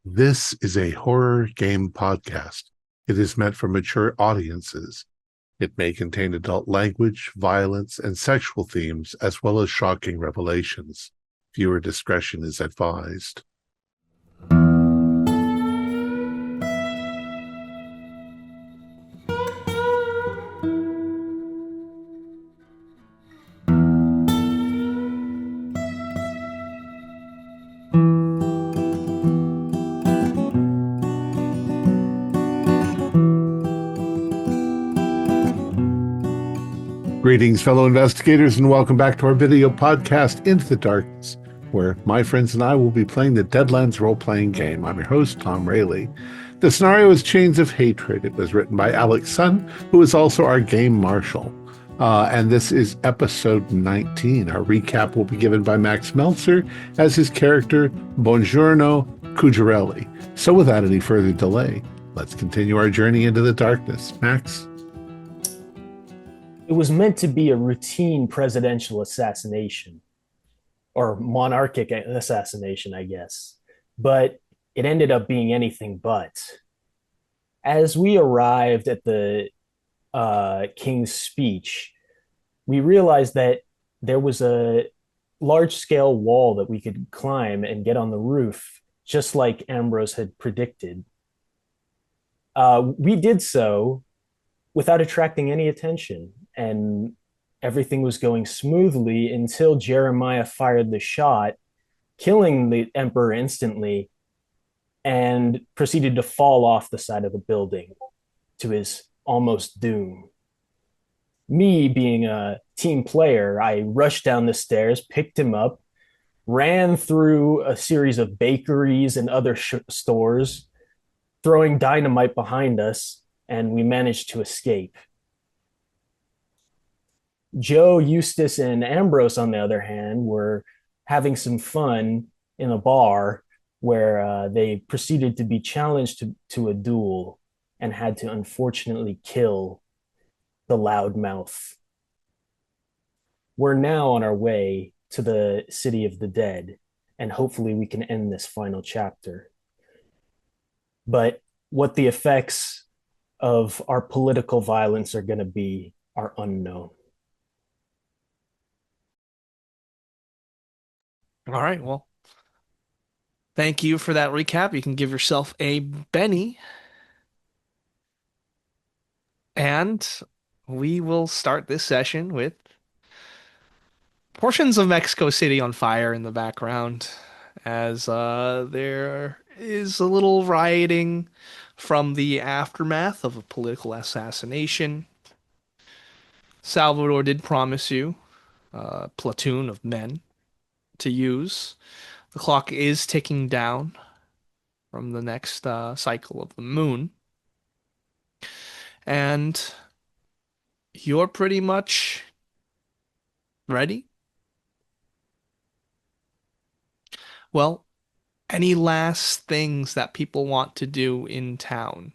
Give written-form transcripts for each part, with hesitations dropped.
This is a horror game podcast. It is meant for mature audiences. It may contain adult language, violence, and sexual themes, as well as shocking revelations. Viewer discretion is advised. Greetings, fellow investigators, and welcome back to our video podcast, Into the Darkness, where my friends and I will be playing the Deadlands role-playing game. I'm your host, Thom Raley. The scenario is Chains of Hatred. It was written by Alex Sun, who is also our game marshal. And this is episode 19. Our recap will be given by Max Meltzer as his character, Buongiorno Cucciarelli. So without any further delay, let's continue our journey into the darkness. Max? It was meant to be a routine presidential assassination or monarchic assassination, I guess, but it ended up being anything but. As we arrived at the king's speech, we realized that there was a large scale wall that we could climb and get on the roof, just like Ambrose had predicted. We did so without attracting any attention, and everything was going smoothly until Jeremiah fired the shot, killing the emperor instantly, and proceeded to fall off the side of the building to his almost doom. Me, being a team player, I rushed down the stairs, picked him up, ran through a series of bakeries and other stores, throwing dynamite behind us, and we managed to escape. Joe, Eustace, and Ambrose, on the other hand, were having some fun in a bar where they proceeded to be challenged to a duel and had to unfortunately kill the loudmouth. We're now on our way to the city of the dead, and hopefully we can end this final chapter. But what the effects of our political violence are going to be are unknown. All right, well, thank you for that recap. You can give yourself a Benny. And we will start this session with portions of Mexico City on fire in the background as there is a little rioting from the aftermath of a political assassination. Salvador did promise you a platoon of men to use. The clock is ticking down from the next cycle of the moon. And you're pretty much ready? Well, any last things that people want to do in town?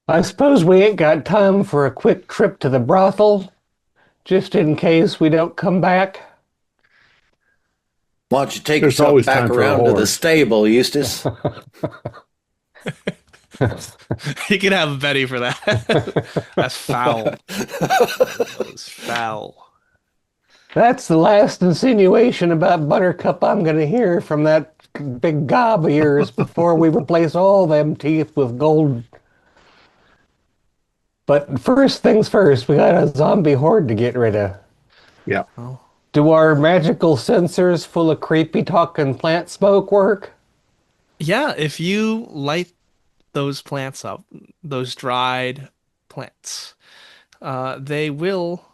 I suppose we ain't got time for a quick trip to the brothel, just in case we don't come back. Why don't you take There's yourself always back time for a around to whore. the stable, Eustace? You can have a Betty for that. That's foul. That was foul. That's the last insinuation about Buttercup I'm going to hear from that big gob of yours before we replace all them teeth with gold. But first things first, we got a zombie horde to get rid of. Yeah. Oh. Do our magical sensors full of creepy talking plant smoke work? Yeah, if you light those plants up, those dried plants, they will,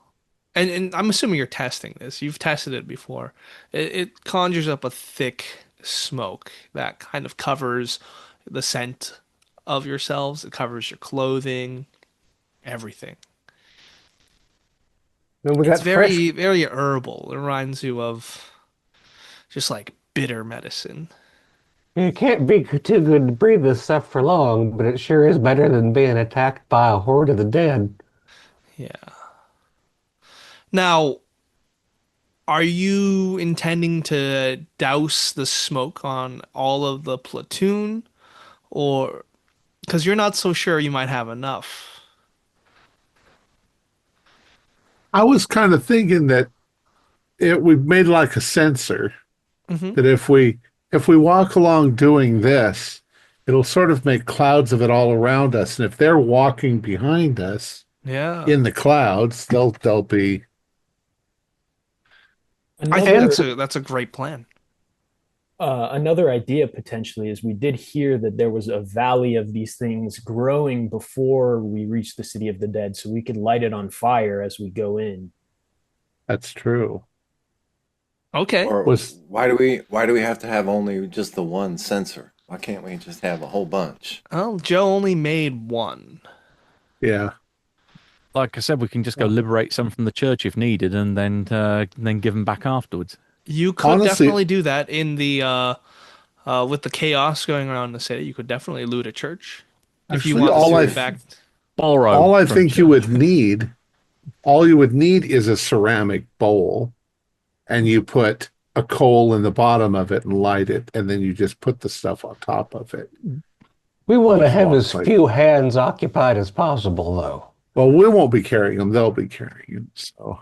and I'm assuming you're testing this. You've tested it before. It conjures up a thick smoke that kind of covers the scent of yourselves. It covers your clothing, everything. Then we It's got very, very herbal. It reminds you of just like bitter medicine. It can't be too good to breathe this stuff for long, but it sure is better than being attacked by a horde of the dead. Yeah. Now, Are you intending to douse the smoke on all of the platoon, or because you're not so sure you might have enough? I was kind of thinking that we've made like a sensor Hmm. that if we walk along doing this, it'll sort of make clouds of it all around us. And if they're walking behind us Yeah, in the clouds, they'll be. I think Another that's a great plan. another idea potentially is we did hear that there was a valley of these things growing before we reached the city of the dead, so we could light it on fire as we go in. That's true. Okay. Or Was why do we have to have only just the one sensor? Why can't we just have a whole bunch? Well, Joe only made one. Yeah. Like I said, we can just go liberate some from the church if needed, and then give them back afterwards. You could Honestly, definitely do that in the with the chaos going around the city. You could definitely loot a church if you actually, want the all city I back. Borrow from think you church. would need, all you would need is a ceramic bowl, and you put a coal in the bottom of it and light it, and then you just put the stuff on top of it. We want to have Well, as like, few hands occupied as possible, though. well, we won't be carrying them; they'll be carrying them. So,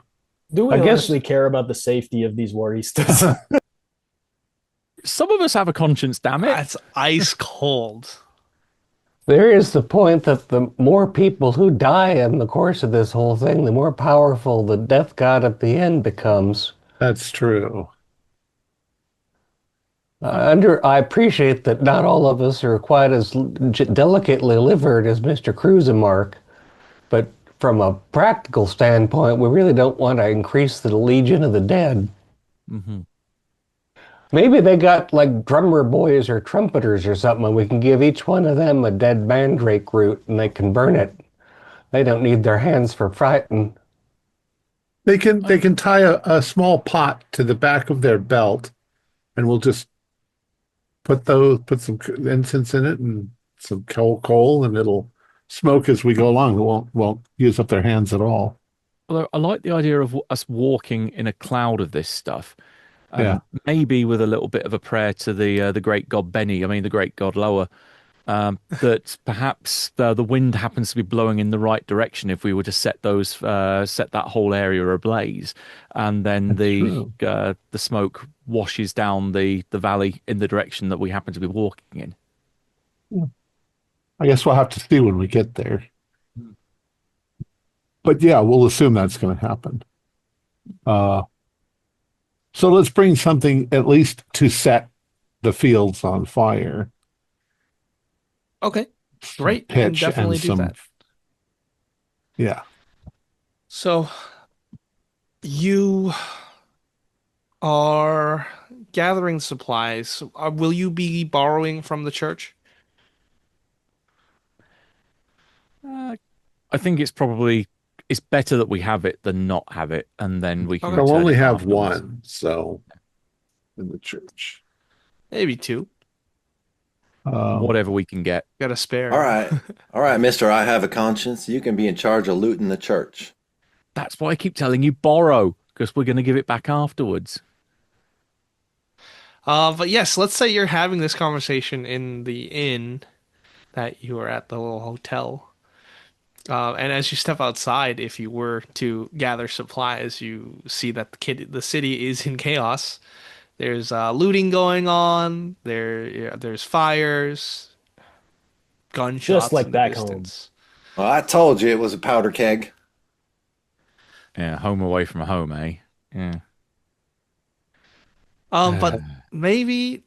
Do we I guess honestly care about the safety of these waristas? Some of us have a conscience, damn it. That's ice cold. there is the point that the more people who die in the course of this whole thing, the more powerful the death god at the end becomes. that's true. I appreciate that not all of us are quite as delicately livered as Mr. Cruisemark, but from a practical standpoint, we really don't want to increase the Legion of the Dead. Hmm. Maybe they got like drummer boys or trumpeters or something, and we can give each one of them a dead mandrake root and they can burn it. They don't need their hands for fighting. They can tie a small pot to the back of their belt, and we'll just put some incense in it and some coal, and it'll smoke as we go along. It won't use up their hands at all. Although I like the idea of us walking in a cloud of this stuff. Yeah, Maybe with a little bit of a prayer to the great god Benny, I mean the great god Lower, that perhaps the wind happens to be blowing in the right direction if we were to set that whole area ablaze, and then that's true. the smoke washes down the valley in the direction that we happen to be walking in. I guess we'll have to see when we get there. But yeah, we'll assume that's going to happen. Uh, so let's bring something at least to set the fields on fire. Okay, Some great. We can pitch definitely and do that. yeah. So you are gathering supplies. Will you be borrowing from the church? Uh, I think it's better that we have it than not have it, and then we can Okay. They'll return only it have afterwards. one, so in the church. Maybe two. Whatever we can get. Got a spare. All right, Mister. I have a conscience. You can be in charge of looting the church. That's why I keep telling you borrow, because we're going to give it back afterwards. But yes, let's say you're having this conversation in the inn that you are at, the little hotel. And as you step outside, if you were to gather supplies, you see that the city is in chaos. There's looting going on. There's fires, Just gunshots like in the back home. distance. Well, I told you it was a powder keg. Yeah, home away from home, eh? Yeah. But maybe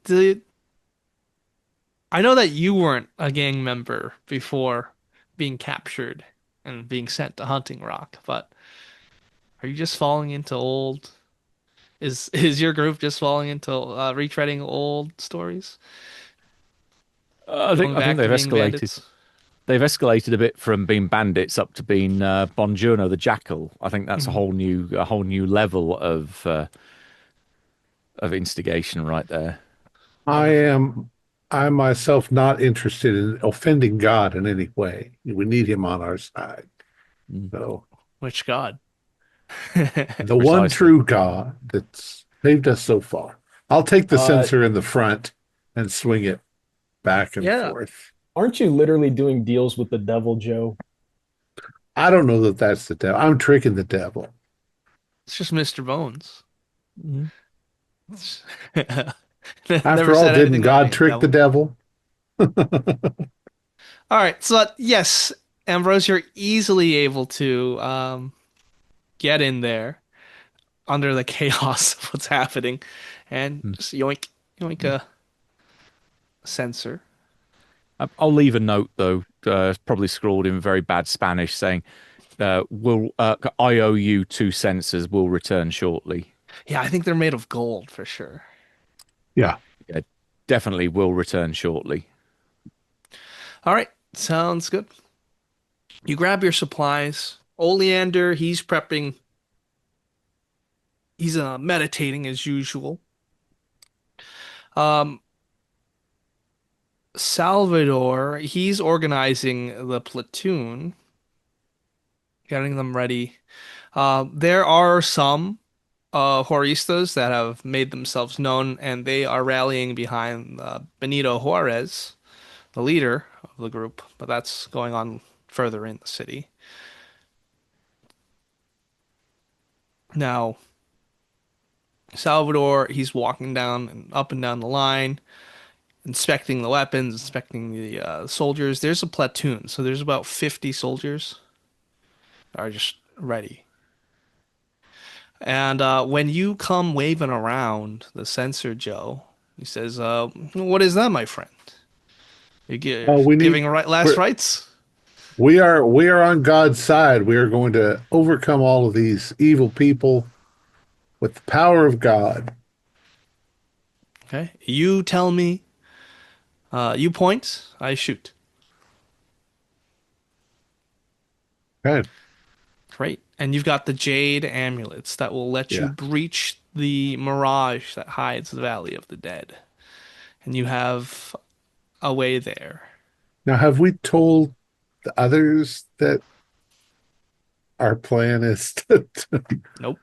I know that you weren't a gang member before being captured and being sent to Hunting Rock, but are you just falling into old? Is your group just falling into retreading old stories, I think going I think back to they've being escalated. bandits? They've escalated a bit from being bandits up to being Bongiorno the Jackal. I think that's Mhm. a whole new level of instigation right there. I Wonderful. am I myself not interested in offending God in any way. We need him on our side. Mm. So Which god? The one Precisely. true God that's saved us so far. I'll take the Uh, censer in the front and swing it back and Yeah, forth. aren't you literally doing deals with the devil, Joe? I don't know that that's the devil. I'm tricking the devil. it's just Mr. Bones. Mhm. Never After all, said didn't anything about God being a trick the devil. devil? All right, so yes, Ambrose, you're easily able to get in there under the chaos of what's happening, and Mm. just yoink, yoink a sensor. I'll leave a note though, probably scrawled in very bad Spanish, saying, "Will I owe you two sensors? Will return shortly." Yeah, I think they're made of gold for sure. Yeah. Yeah, definitely will return shortly. All right, sounds good. You grab your supplies. Oleander, he's prepping. He's meditating as usual. Um, Salvador, he's organizing the platoon, getting them ready. There are some Juaristas that have made themselves known, and they are rallying behind Benito Juarez, the leader of the group, but that's going on further in the city. Now, Salvador, he's walking down and up and down the line, inspecting the weapons, inspecting the soldiers. There's a platoon, so there's about 50 soldiers that are just ready. And when you come waving around the sensor, Joe, he says, "What is that, my friend? Oh, we need Giving last we're, rites?" we are on God's side. We are going to overcome all of these evil people with the power of God. Okay, you tell me. You point, I shoot. Okay. Great. And you've got the jade amulets that will let you Yeah. breach the mirage that hides the Valley of the Dead. And you have a way there. Now, have we told the others that our plan is to, Nope.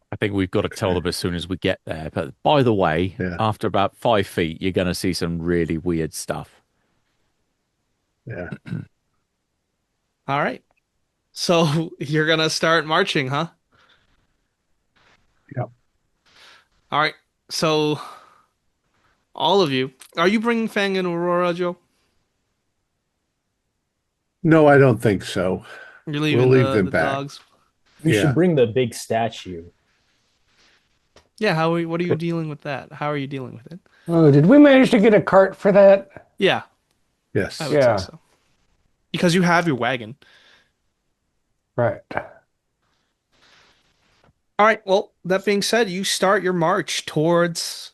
I think we've got to tell them as soon as we get there. But by the way, yeah, after about 5 feet, you're going to see some really weird stuff. yeah. All right. So you're gonna start marching, huh? Yeah. All right. So all of you, are you bringing Fang and Aurora, Joe? No, I don't think so. You're We'll leaving leave the them the back. dogs. You should Yeah. bring the big statue. Yeah. What are you dealing with that? How are you dealing with it? Oh, did we manage to get a cart for that? Yeah, I Yes. would say Yeah, so. Because you have your wagon. right. All right. Well, that being said, you start your march towards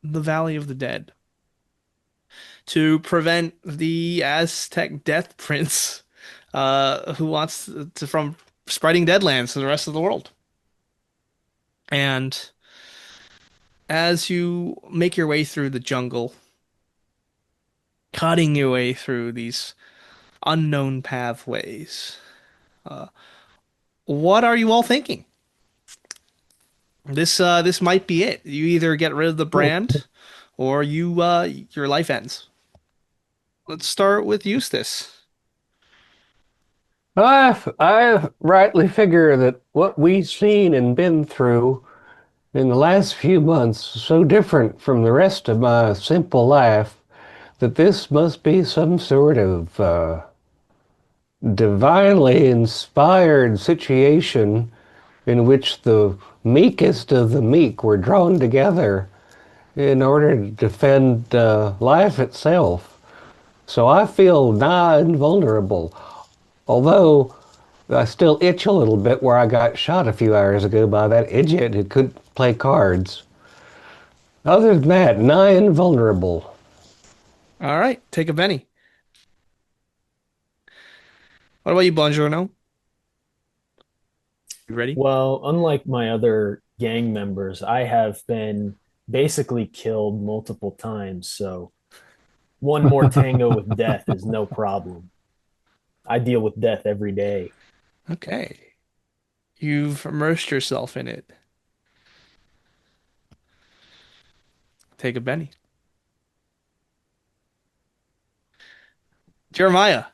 the Valley of the Dead to prevent the Aztec Death Prince, who wants from spreading Deadlands to the rest of the world. And as you make your way through the jungle, cutting your way through these unknown pathways, uh, what are you all thinking? This might be it. You either get rid of the brand, or your life ends. Let's start with Eustace. I rightly figure that what we've seen and been through in the last few months is so different from the rest of my simple life that this must be some sort of divinely inspired situation in which the meekest of the meek were drawn together in order to defend life itself. So I feel nigh invulnerable, although I still itch a little bit where I got shot a few hours ago by that idiot who couldn't play cards. Other than that, nigh invulnerable. All right, take a Benny. What about you, Bongiorno? You ready? Well, unlike my other gang members, I have been basically killed multiple times, so one more tango with death is no problem. I deal with death every day. Okay. You've immersed yourself in it. Take a Benny. Jeremiah,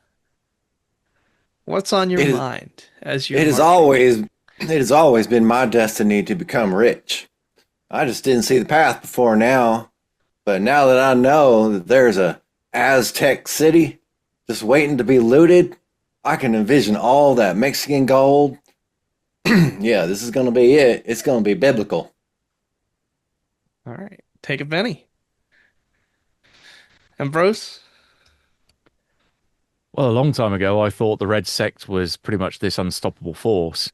what's on your It is. mind as you're It has marching? always. It has always been my destiny to become rich. I just didn't see the path before now. But now that I know that there's a Aztec city just waiting to be looted, I can envision all that Mexican gold. Yeah, this is going to be it. It's going to be biblical. All right, take a Benny. Ambrose? Well, a long time ago, I thought the Red Sect was pretty much this unstoppable force,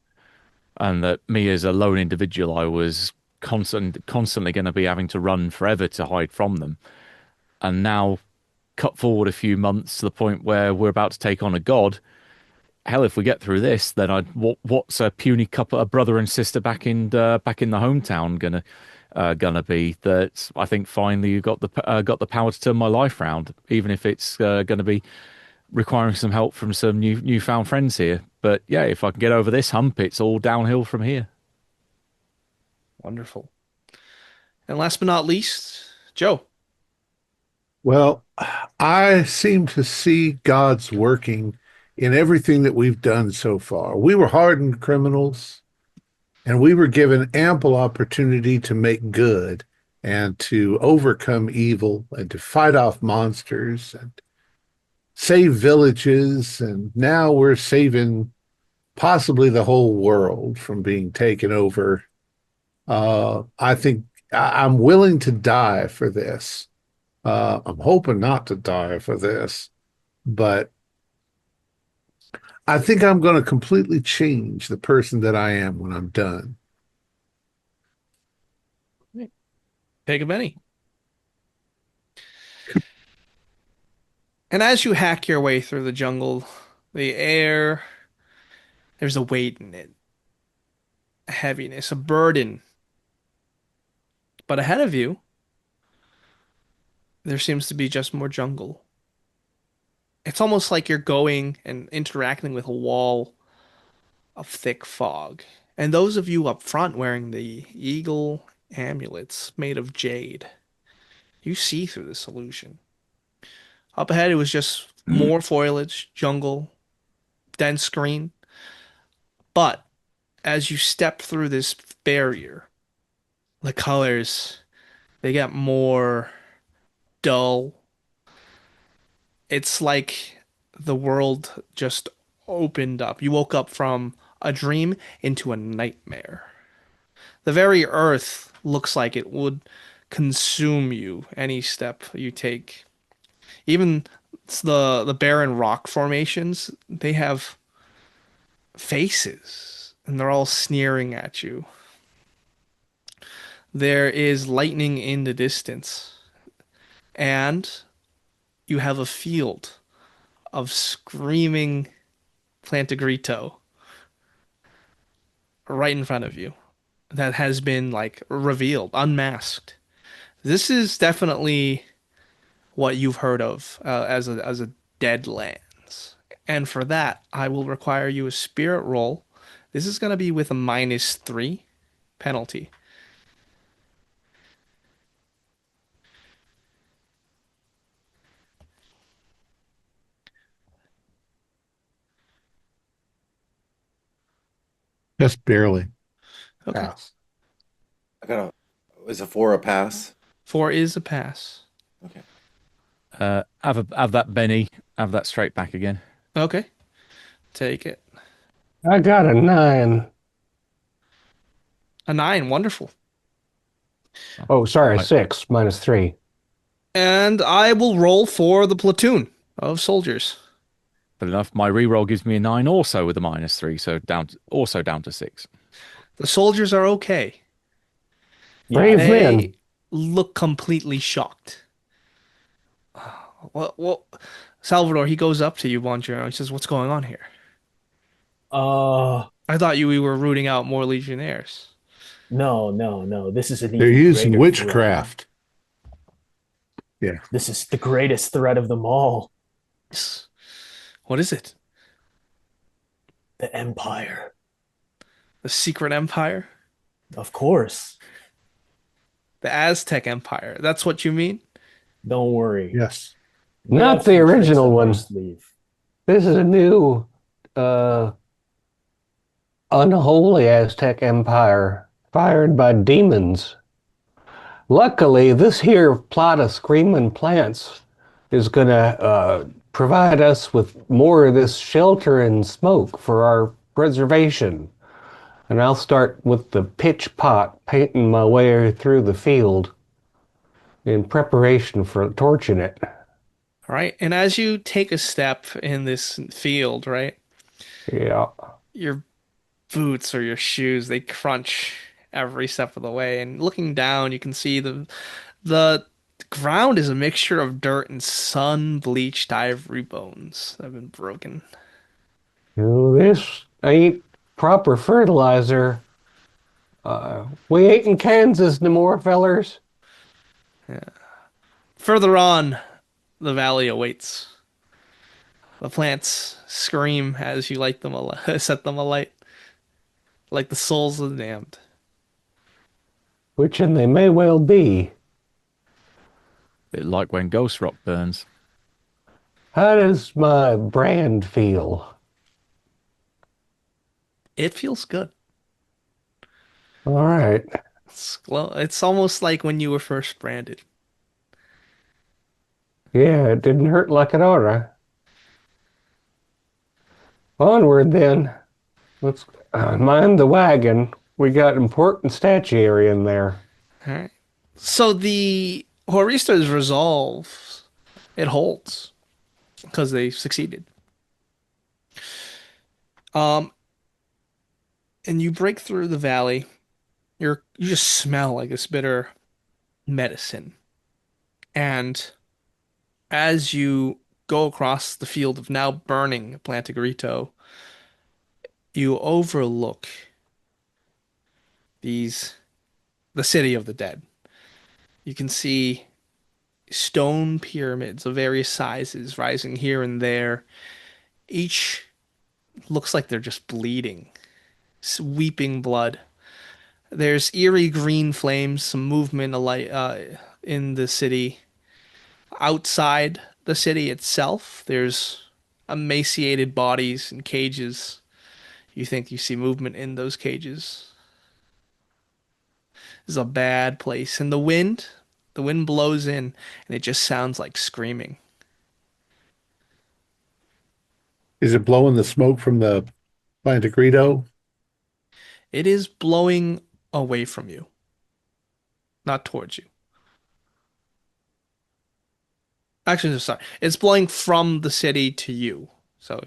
and that me as a lone individual, I was constantly going to be having to run forever to hide from them. And now, cut forward a few months to the point where we're about to take on a god. Hell, if we get through this, then what's a puny couple, a brother and sister back in the hometown gonna be? That I think finally you got the power to turn my life round, even if it's gonna be requiring some help from some newfound friends here. But yeah, if I can get over this hump, it's all downhill from here. Wonderful. And last but not least, Joe. Well, I seem to see God's working in everything that we've done so far. We were hardened criminals, and we were given ample opportunity to make good and to overcome evil and to fight off monsters and save villages. And now we're saving possibly the whole world from being taken over. I think I'm willing to die for this. I'm hoping not to die for this, but I think I'm going to completely change the person that I am when I'm done. Take a Benny. And as you hack your way through the jungle, the air, there's a weight in it, a heaviness, a burden. But ahead of you, there seems to be just more jungle. It's almost like you're going and interacting with a wall of thick fog. And those of you up front wearing the eagle amulets made of jade, you see through this illusion. Up ahead, it was just more foliage, jungle, dense green. But as you step through this barrier, the colors, they get more dull. It's like the world just opened up. You woke up from a dream into a nightmare. The very earth looks like it would consume you any step you take. Even the barren rock formations, they have faces and they're all sneering at you. There is lightning in the distance, and you have a field of screaming Plantagrito right in front of you that has been like revealed, unmasked. This is definitely what you've heard of as a Deadlands. And for that, I will require you a spirit roll. This is going to be with a -3 penalty. Just barely. Okay. Pass. I got a. Is a 4 a pass? 4 is a pass. Okay. Have that Benny. Have that straight back again. Okay. Take it. I got a 9. A 9. Wonderful. Oh, sorry, Right. 6 -3. And I will roll for the platoon of soldiers. But enough. My reroll gives me a 9, also with a -3, so down to 6. The soldiers are okay. Brave They men. look completely shocked. Well, Salvador, he goes up to you, Bonjero, and he says, "What's going on here? Uh, I thought we were rooting out more legionnaires." no, no, no. This is an They're even using greater witchcraft. Yeah. threat. This is the greatest threat of them all. What is it? The Empire. The secret empire? Of course. The Aztec Empire. That's what you mean? Don't worry. Yes. We Not have the some tricks original up our one. sleeve. This is a new, uh, unholy Aztec empire fired by demons. Luckily, this here plot of screaming plants is gonna provide us with more of this shelter and smoke for our preservation. And I'll start with the pitch pot, painting my way through the field in preparation for torching it. All right. And as you take a step in this field, right, Yeah. your boots or your shoes, they crunch every step of the way. And looking down, you can see the ground is a mixture of dirt and sun-bleached ivory bones that have been broken. This ain't proper fertilizer. We ain't in Kansas no more, fellers. Further on, the valley awaits. The plants scream as you light them set them alight, like the souls of the damned. Which and they may well be. Bit like when Ghost Rock burns. How does my brand feel? It feels good. All right. It's almost like when you were first branded. Yeah, it didn't hurt like it oughta. Onward then. Let's mind the wagon. We got important statuary in there. All right. So the Horista's resolve, it holds because they succeeded. Um, and you break through the valley. You just smell like this bitter medicine. And as you go across the field of now burning Plantagrito, you overlook the city of the dead. You can see stone pyramids of various sizes rising here and there. Each looks like they're just bleeding, weeping blood. There's eerie green flames, some movement in the city. Outside the city itself, there's emaciated bodies in cages. You think you see movement in those cages. This is a bad place. And the wind blows in and it just sounds like screaming. Is it blowing the smoke from the Plantagrito? It is blowing away from you, not towards you. Actually, no, sorry. It's blowing from the city to you. So,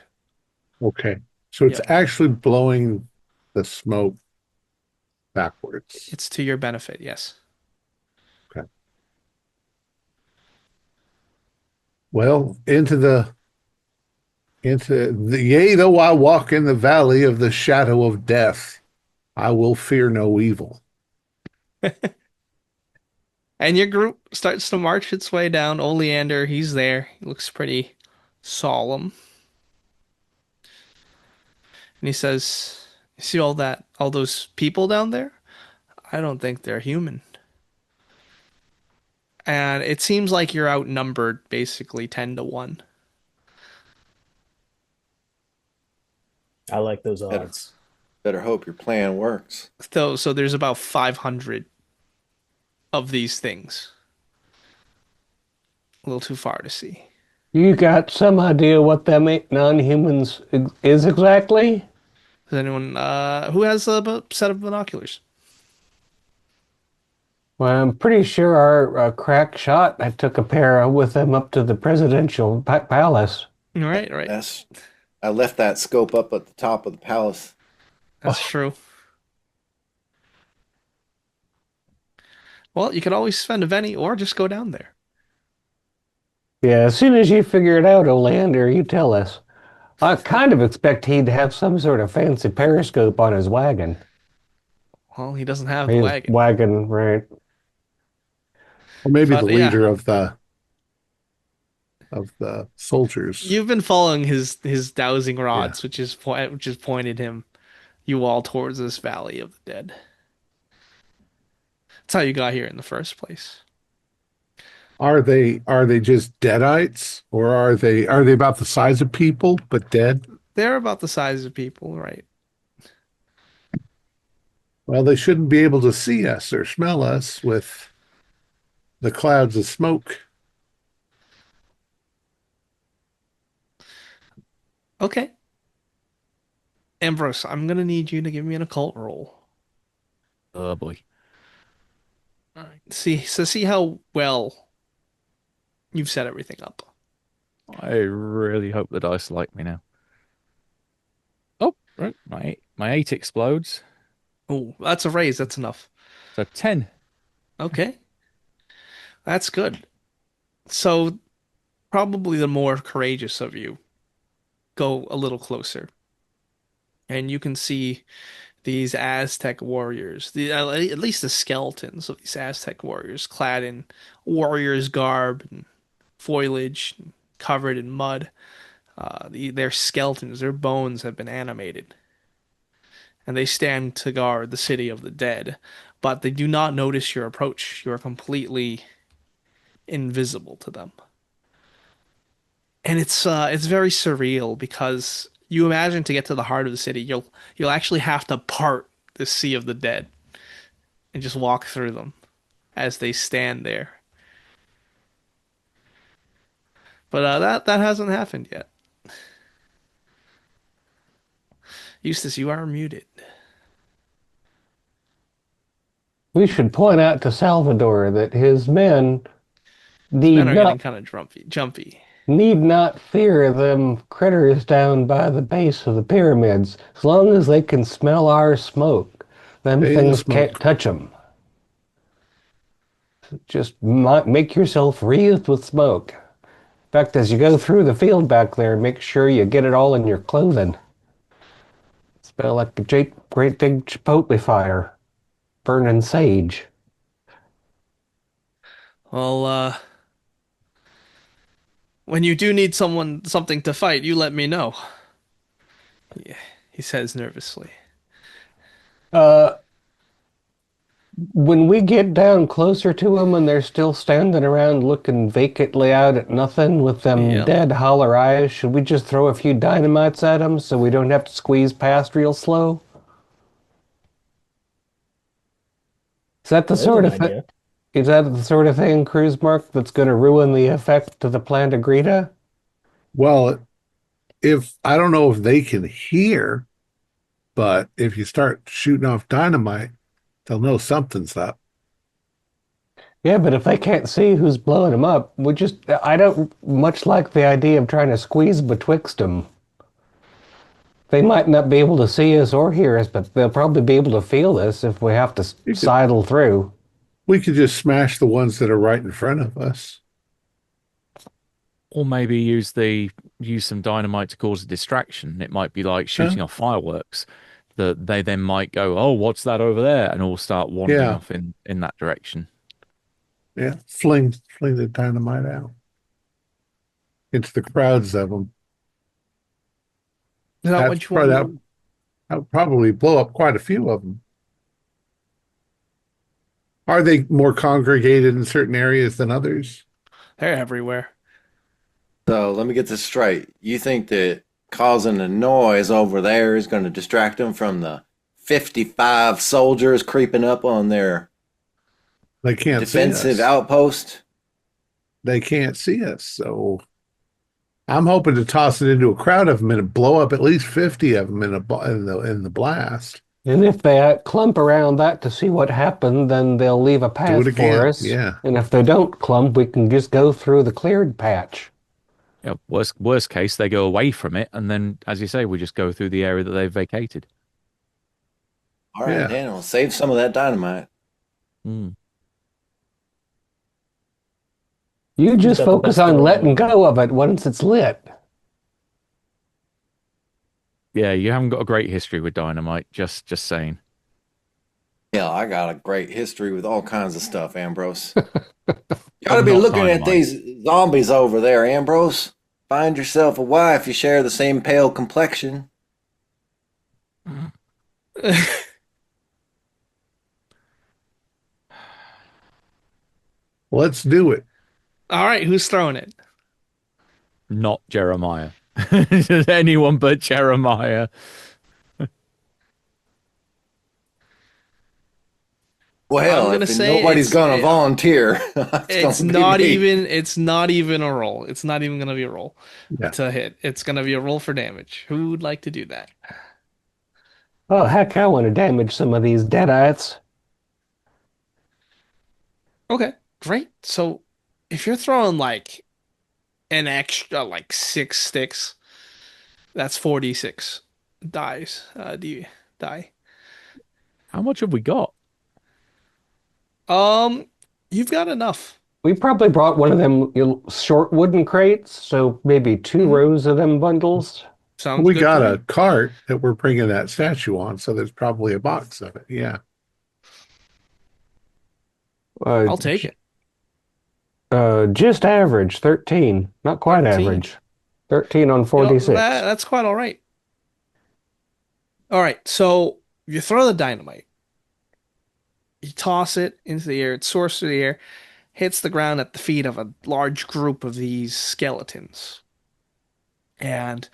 Okay. So it's yeah, actually blowing the smoke backwards. it's to your benefit, yes. Okay. Well, yea, though I walk in the valley of the shadow of death, I will fear no evil. And your group starts to march its way down. Oleander, he's there. He looks pretty solemn. And he says, "You see all those people down there? I don't think they're human." And it seems like you're outnumbered basically 10 to 1. I like those Better, odds. better hope your plan works. So there's about 500 of these things. A little too far to see. You got some idea what them non-humans is exactly? Does anyone who has a set of binoculars? Well, I'm pretty sure our crack shot, I took a pair with them up to the presidential palace. Right, right. I left that scope up at the top of the palace. That's true. Well, you could always spend a penny or just go down there. Yeah, as soon as you figure it out, Olander, you tell us. I kind of expect he'd have some sort of fancy periscope on his wagon. Well, he doesn't have the His wagon. wagon, right? Or maybe But, the yeah. leader of the soldiers. You've been following his dowsing rods, which is pointed him you all towards this valley of the dead. That's how you got here in the first place. Are they just deadites, or are they about the size of people but dead? They're about the size of people, right? Well, they shouldn't be able to see us or smell us with the clouds of smoke. Okay. Ambrose, I'm gonna need you to give me an occult roll. Oh boy. All right. See how well you've set everything up. I really hope the dice like me now. Oh, right. My 8 explodes. Oh, that's a raise. That's enough. So 10. Okay. That's good. So probably the more courageous of you go a little closer. And you can see these Aztec warriors, at least the skeletons of these Aztec warriors, clad in warriors' garb and foliage, covered in mud. Their skeletons, their bones have been animated, and they stand to guard the city of the dead. But they do not notice your approach. You are completely invisible to them, and it's very surreal because you imagine to get to the heart of the city, you'll actually have to part the sea of the dead and just walk through them as they stand there. But that hasn't happened yet. Eustace, you are muted. We should point out to Salvador that his men Men need are getting not kind of jumpy. need not fear them critters down by the base of the pyramids. As long as they can smell our smoke, them Stay in the things can't smoke. touch them. Just make yourself wreathed with smoke. In fact, as you go through the field back there, make sure you get it all in your clothing. Smell like a great big chipotle fire, burning sage. Well, when you do need something to fight, you let me know. Yeah, he says nervously. Uh, when we get down closer to them and they're still standing around looking vacantly out at nothing with them Yeah. dead holler eyes, should we just throw a few dynamites at them so we don't have to squeeze past real slow? Is that the There's sort an of thing? idea. Is that the sort of thing, Cruise Mark, that's going to ruin the effect of the Plantagrita? Well, if I don't know if they can hear, but if you start shooting off dynamite, they'll know something's up. Yeah, but if they can't see who's blowing them up, I don't much like the idea of trying to squeeze betwixt them. They might not be able to see us or hear us, but they'll probably be able to feel us if we have to You could, sidle through. we could just smash the ones that are right in front of us. Or maybe use some dynamite to cause a distraction. It might be like shooting off fireworks that they then might go, oh, what's that over there? And all start wandering Yeah, off in that direction. yeah. Fling the dynamite out into the crowds of them. Is that what you want to do? That would probably blow up quite a few of them. Are they more congregated in certain areas than others? They're everywhere. So let me get this straight. You think that causing a noise over there is going to distract them from the 55 soldiers creeping up on their They can't defensive see us. outpost? They can't see us, so I'm hoping to toss it into a crowd of them and blow up at least 50 of them in the blast. And if they clump around that to see what happened, then they'll leave a Do path it for again. us. Yeah. And if they don't clump, we can just go through the cleared patch. Yeah, worst case, they go away from it, and then, as you say, we just go through the area that they've vacated. All right, Yeah. Daniel, save some of that dynamite. Mm. You just got the focus best on throw letting in the go of it once it's lit. Yeah, you haven't got a great history with dynamite. Just saying. Yeah, I got a great history with all kinds of stuff, Ambrose. You ought to be Not looking at dynamite. these zombies over there, Ambrose. Find yourself a wife you share the same pale complexion. Let's do it. All right, who's throwing it? Not Jeremiah. Anyone but Jeremiah. I'm Well, gonna if say nobody's gonna volunteer, it's gonna be me. it's not even a roll. It's not even gonna be a roll Yeah. to hit. It's gonna be a roll for damage. Who would like to do that? Oh, heck, I want to damage some of these deadites. Okay, great. So if you're throwing like an extra like 6 sticks, that's 46 dies. Do you die? How much have we got? Um, you've got enough. We probably brought one of them short wooden crates, so maybe two Mhm. rows of them bundles. Sounds We good got to a me. cart that we're bringing that statue on, so there's probably a box of it. Yeah. Uh, I'll take it. just average, 13. Not quite 13. average. 13 on You know, 46. that's quite all right. All right, so you throw the dynamite. You toss it into the air. It soars through the air, hits the ground at the feet of a large group of these skeletons. And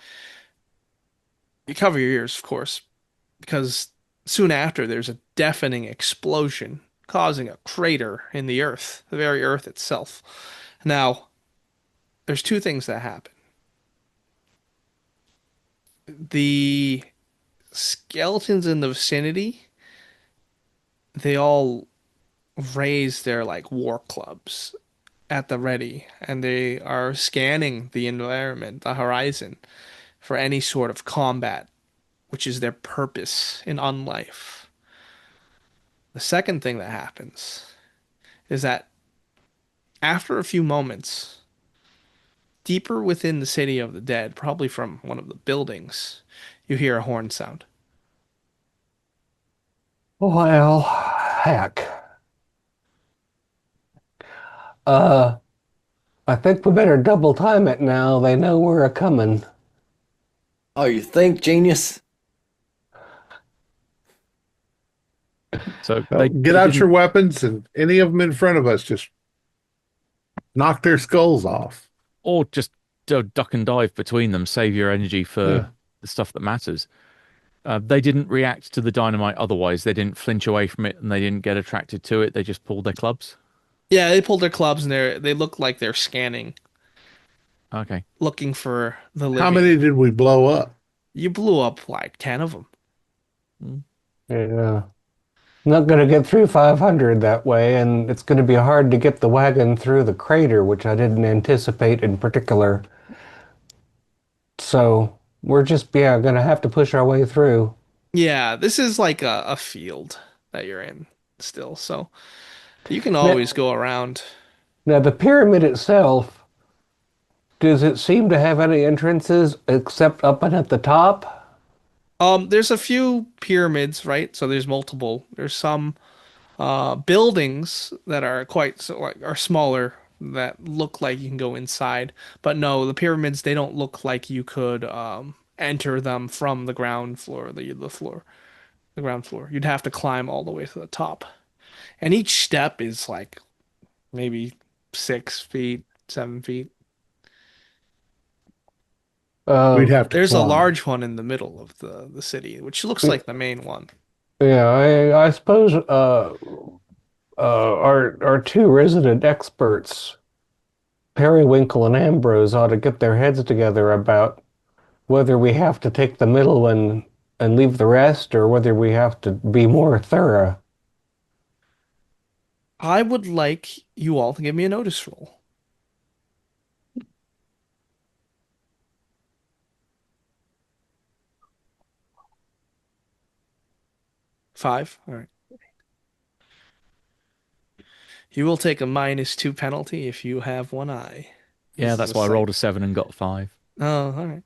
you cover your ears, of course, because soon after there's a deafening explosion causing a crater in the earth, the very earth itself. Now, there's two things that happen. The skeletons in the vicinity, they all raise their like war clubs at the ready, and they are scanning the environment, the horizon, for any sort of combat, which is their purpose in unlife. The second thing that happens is that after a few moments, deeper within the city of the dead, probably from one of the buildings, you hear a horn sound. Well, heck. Uh, I think we better double time it now. They know we're a coming. Oh, you think, genius? So Well, get they out your didn't. weapons, and any of them in front of us, just knock their skulls off. Or just duck and dive between them. Save your energy for Yeah. the stuff that matters. They didn't react to the dynamite otherwise. They didn't flinch away from it and they didn't get attracted to it. They just pulled their clubs. Yeah, they pulled their clubs and they look like they're scanning, Okay. looking for the How living. many did we blow up? You blew up like 10 of them. Mm. Yeah. Not going to get through 500 that way, and it's going to be hard to get the wagon through the crater, which I didn't anticipate in particular. So we're just, yeah, going to have to push our way through. Yeah, this is like a field that you're in still, so you can Now, always go around. now, the pyramid itself, does it seem to have any entrances except up and at the top? There's a few pyramids, right? So there's multiple. There's some buildings that are quite so like are smaller that look like you can go inside, but no, the pyramids they don't look like you could enter them from the ground floor, the ground floor. You'd have to climb all the way to the top, and each step is like maybe 6 feet, 7 feet. We'd Uh, have to There's a climb. large one in the middle of the city, which looks like the main one. yeah, I suppose our two resident experts, Periwinkle and Ambrose, ought to get their heads together about whether we have to take the middle one and leave the rest, or whether we have to be more thorough. I would like you all to give me a notice roll. 5. All right. You will take a -2 penalty if you have one eye. Yeah, This is that's a why I sight. rolled a 7 and got a 5. Oh, all right.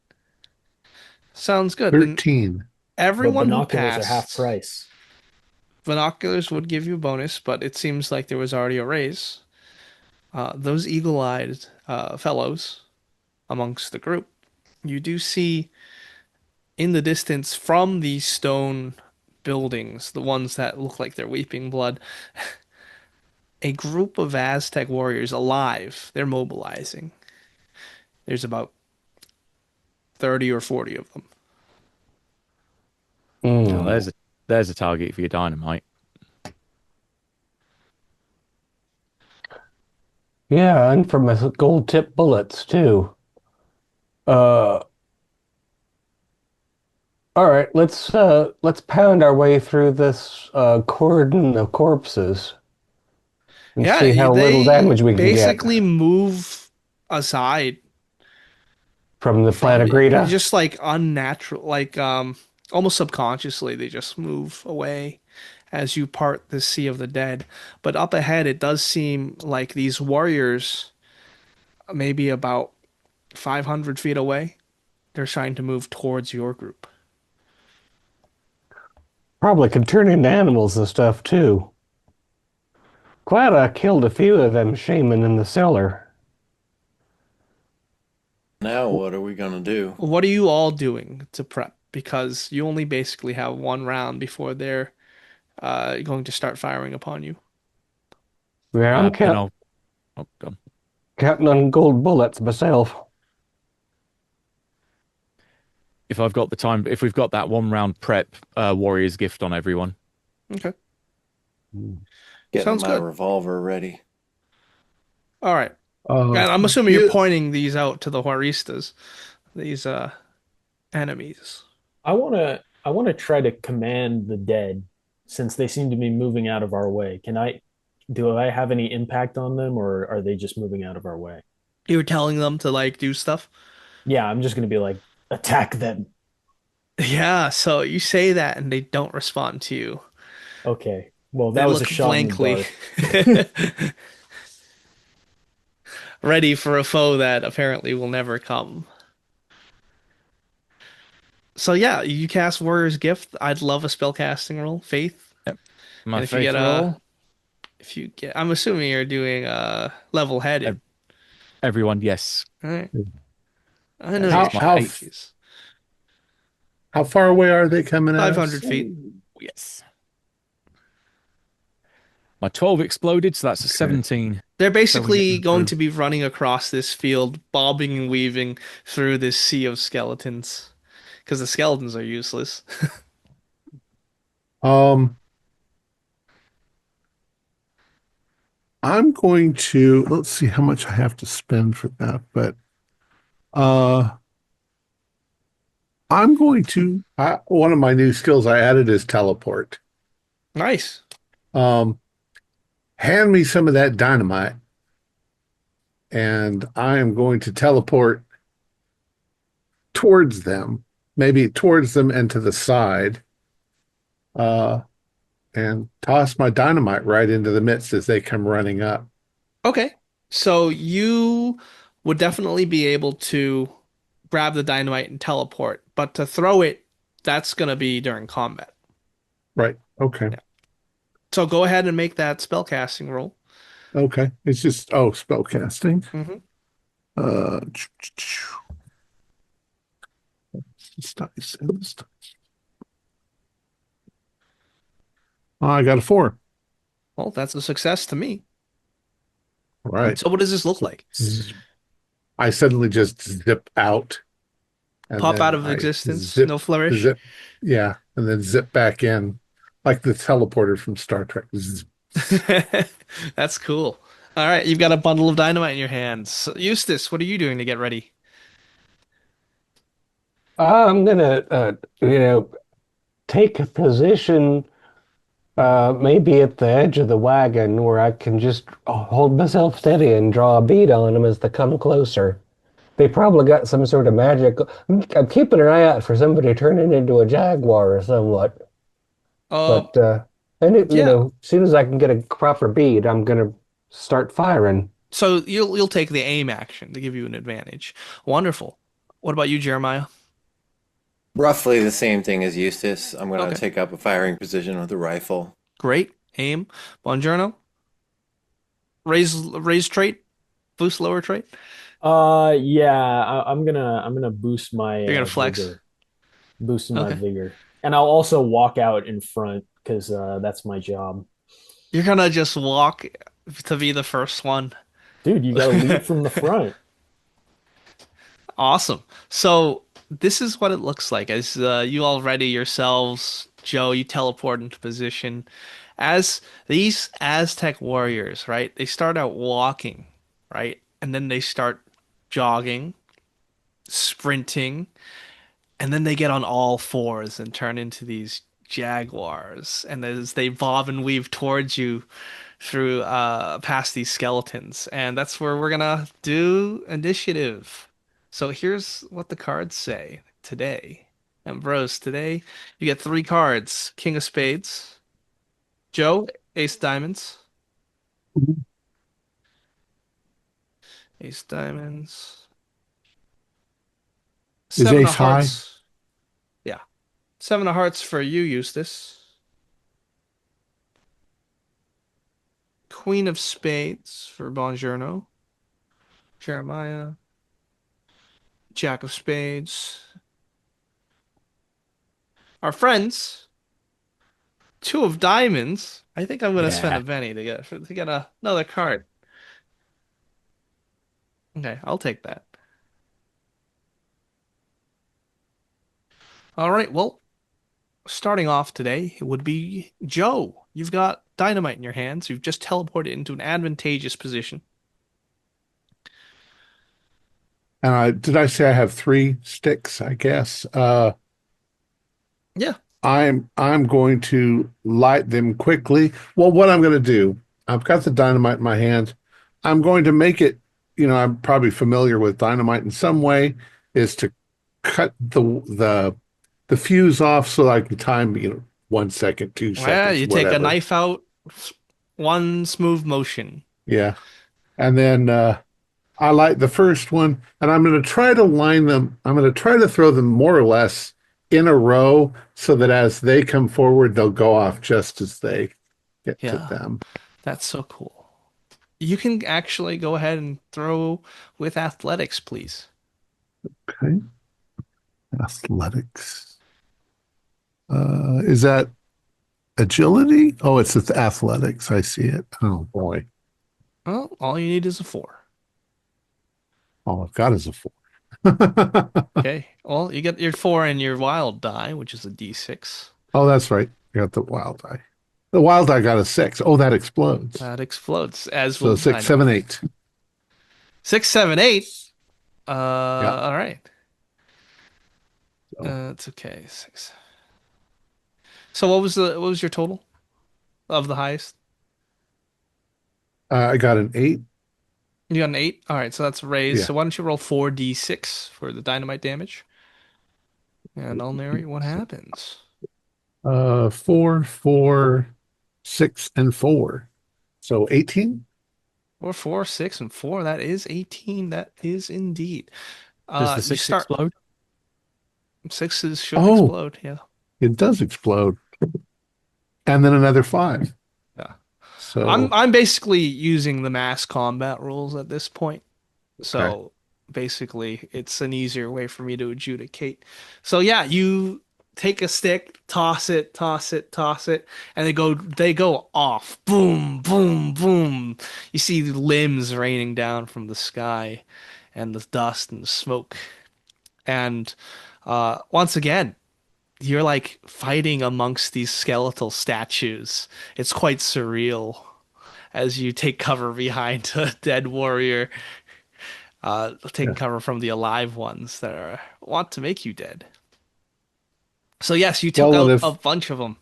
Sounds good. Then 13. But everyone who binoculars are half passed, price. binoculars would give you a bonus, but it seems like there was already a raise. Those eagle-eyed fellows amongst the group, you do see in the distance from the stone buildings, the ones that look like they're weeping blood, a group of Aztec warriors alive. They're mobilizing. There's about 30 or 40 of them. Oh, Hmm. there's a target for your dynamite. Yeah, and from my gold tip bullets too. Uh, all right, let's pound our way through this cordon of corpses and Yeah, see how little they damage we can get basically move aside from the from it. It's Planagrita. just like unnatural, like almost subconsciously they just move away as you part the Sea of the Dead. But up ahead, it does seem like these warriors, maybe about 500 feet away, they're trying to move towards your group. Probably could turn into animals and stuff too. Glad I killed a few of them shaman in the cellar. Now what are we gonna do? What are you all doing to prep? Because you only basically have one round before they're going to start firing upon you. Yeah, I'm Then I'll. Oh, God. counting on gold bullets myself. If I've got the time, if we've got that 1 round prep, warrior's gift on everyone. Okay. Getting Sounds my good. revolver ready. All right. Uh, And I'm assuming you're yeah, pointing these out to the Juaristas, these enemies. I want to try to command the dead since they seem to be moving out of our way. Do I have any impact on them, or are they just moving out of our way? You were telling them to like do stuff. Yeah, I'm just gonna be like, attack them. Yeah, so you say that and they don't respond to you. Okay. Well, They that was a look shot in the blankly, dark. ready for a foe that apparently will never come. So yeah, you cast Warrior's Gift. I'd love a spellcasting roll, Faith. Yep. My And faith roll. I'm assuming you're doing level-headed. Ev- Everyone, yes. All right. I know Yes, your it's how my how eighth. strategies. how far away are they coming at us? 500 feet. Yes. My 12 exploded, so that's a Okay. 17. They're So we're basically getting going through. to be running across this field, bobbing and weaving through this sea of skeletons. Because the skeletons are useless. Um, I'm going to let's see how much I have to spend for that, but uh, I'm going to one of my new skills I added is teleport. Nice. Um, hand me some of that dynamite, and I am going to teleport towards them, maybe towards them and to the side, uh, and toss my dynamite right into the midst as they come running up. Okay. So you would definitely be able to grab the dynamite and teleport, but to throw it, that's going to be during combat. Right. Okay. Yeah. So go ahead and make that spellcasting roll. Okay. It's just spell casting. Mm-hmm. Uh, this dice and this dice. Oh, I got a 4. Well, that's a success to me. All right. So what does this look like? I suddenly just zip out, and Pop then out of I existence, zip, no flourish. zip, yeah, and then zip back in, like the teleporter from Star Trek. That's cool. All right, you've got a bundle of dynamite in your hands. So, Eustace, what are you doing to get ready? I'm gonna, take a position, maybe at the edge of the wagon where I can just hold myself steady and draw a bead on them as they come closer. They probably got some sort of magic. I'm keeping an eye out for somebody turning into a jaguar or somewhat. Oh, But yeah. as soon as I can get a proper bead, I'm gonna start firing. So you'll take the aim action to give you an advantage. Wonderful. What about you, Jeremiah? Roughly the same thing as Eustace. I'm gonna Okay. take up a firing position with a rifle. Great. Aim. Buongiorno. Raise trait. Boost lower trait. Yeah, I'm gonna boost my You're gonna flex. vigor, boosting my Okay. vigor, And I'll also walk out in front because that's my job. You're gonna just walk to be the first one. Dude, you got to lead from the front. Awesome. So this is what it looks like. As you all ready yourselves, Joe, you teleport into position. As these Aztec warriors, right? They start out walking, right? And then they start jogging, sprinting, and then they get on all fours and turn into these jaguars. And as they bob and weave towards you through past these skeletons, and that's where we're gonna do initiative. So here's what the cards say today. Ambrose, today you get three cards: King of Spades, Joe, Ace Diamonds, Ace Diamonds, Is Seven of Ace high? Hearts. Yeah, Seven of Hearts for you, Eustace. Queen of Spades for Bongiorno, Jeremiah, Jack of Spades. Our friends, Two of Diamonds. I think I'm gonna spend Yeah. a penny to get another card. Okay, I'll take that. All right, well, starting off today, it would be Joe. You've got dynamite in your hands. You've just teleported into an advantageous position. And did I say I have three sticks, I guess? Yeah. I'm going to light them quickly. Well, what I'm going to do, I've got the dynamite in my hand. I'm going to make it, I'm probably familiar with dynamite in some way, is to cut the fuse off so I can time, 1 second, two Well, seconds, you take a whatever. knife out, one smooth motion. Yeah. And then I light the first one, and I'm going to try to line them. I'm going to try to throw them more or less in a row so that as they come forward, they'll go off just as they get to Yeah, them. that's so cool. You can actually go ahead and throw with athletics, please. Okay. Athletics. Is that agility? Oh, it's with athletics. I see it. Oh boy. Well, all you need is a four. All I've got is a four. Okay. Well, you get your four and your wild die, which is a d6. Oh, that's right. I got the wild die. The wild die got a six. Oh, that explodes. That explodes, as will So the six, seven, dynamite. eight. 6, 7, 8. Yeah. All right. So, It's okay. Six. So what was your total of the highest? I got an eight. You got an 8. All right, so that's raised. Yeah. So why don't you roll 4d6 for the dynamite damage? And I'll narrate what happens. Four, four, six, and four. So 18? Or 4, 6, and 4. That is 18. That is indeed. Does the You six start explode? sixes should Oh, explode. Yeah. it does explode. And then another five. Yeah. I'm So, I'm basically using the mass combat rules at this point. okay. So basically it's an easier way for me to adjudicate. So yeah, you take a stick, toss it, toss it, toss it, and they go off. Boom, boom, boom. You see the limbs raining down from the sky and the dust and the smoke. And once again, you're like fighting amongst these skeletal statues. It's quite surreal as you take cover behind a dead warrior, taking Yeah. cover from the alive ones that want to make you dead. So yes, you took Well, and out a if bunch of them.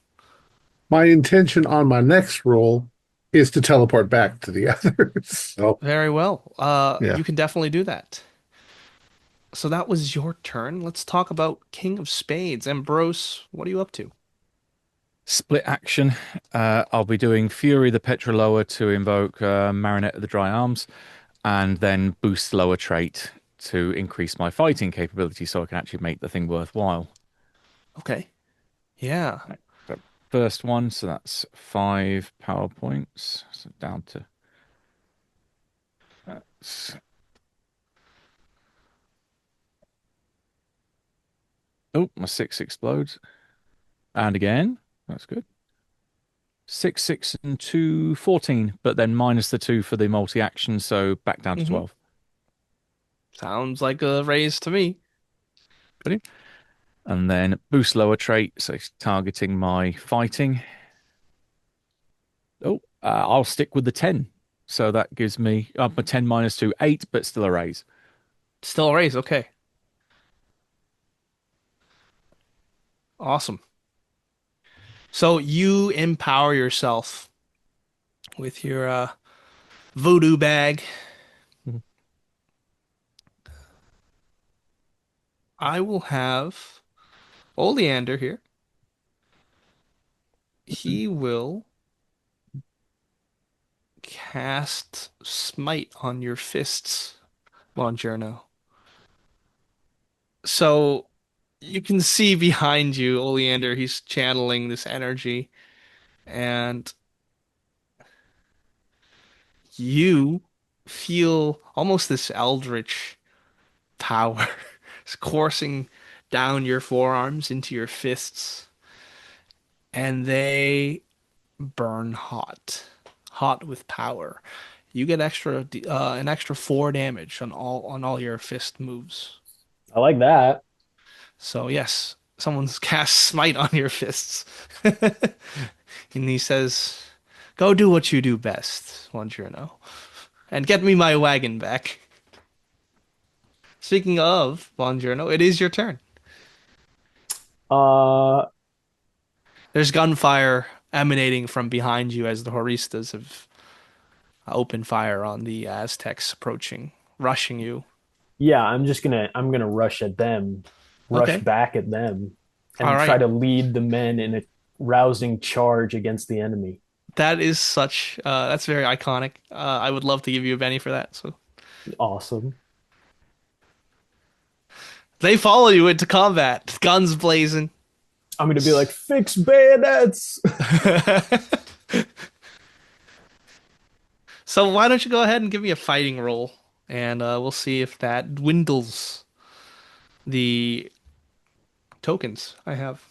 my intention on my next roll is to teleport back to the others. So, Very well. yeah. You can definitely do that. So that was your turn. Let's talk about King of Spades. Ambrose, what are you up to? Split action. I'll be doing Fury the Petrolower to invoke Marinette of the Dry Arms, and then boost lower trait to increase my fighting capability so I can actually make the thing worthwhile. Okay. Yeah. Right. So first one, so that's 5 power points. So down to that's, oh, my six explodes. And again, that's good. 6, 6, and 2, 14, but then minus the 2 for the multi-action, so back down to Hmm. 12. Sounds like a raise to me. Brilliant. And then boost lower trait, so it's targeting my fighting. Oh, I'll stick with the 10. So that gives me a 10 minus 2, 8, but still a raise. Still a raise. Okay. Awesome. So you empower yourself with your voodoo bag. Mhm. I will have Oleander here. He will cast Smite on your fists, Bongiorno. So you can see behind you, Oleander, he's channeling this energy, and you feel almost this eldritch power is coursing down your forearms into your fists, and they burn hot, hot with power. You get an extra 4 damage on all your fist moves. I like that. So yes, someone's cast smite on your fists, and he says, "Go do what you do best, Longerno, and get me my wagon back." Speaking of Bongiorno, it is your turn. Uh, There's gunfire emanating from behind you as the Horistas have opened fire on the Aztecs approaching, rushing you. yeah, I'm gonna rush at them, rush Okay. back at them, All and try right. to lead the men in a rousing charge against the enemy. That is that's very iconic. I would love to give you a Benny for that. So Awesome. they follow you into combat, guns blazing. I'm gonna be like, fix bayonets. So why don't you go ahead and give me a fighting roll, and we'll see if that dwindles the tokens I have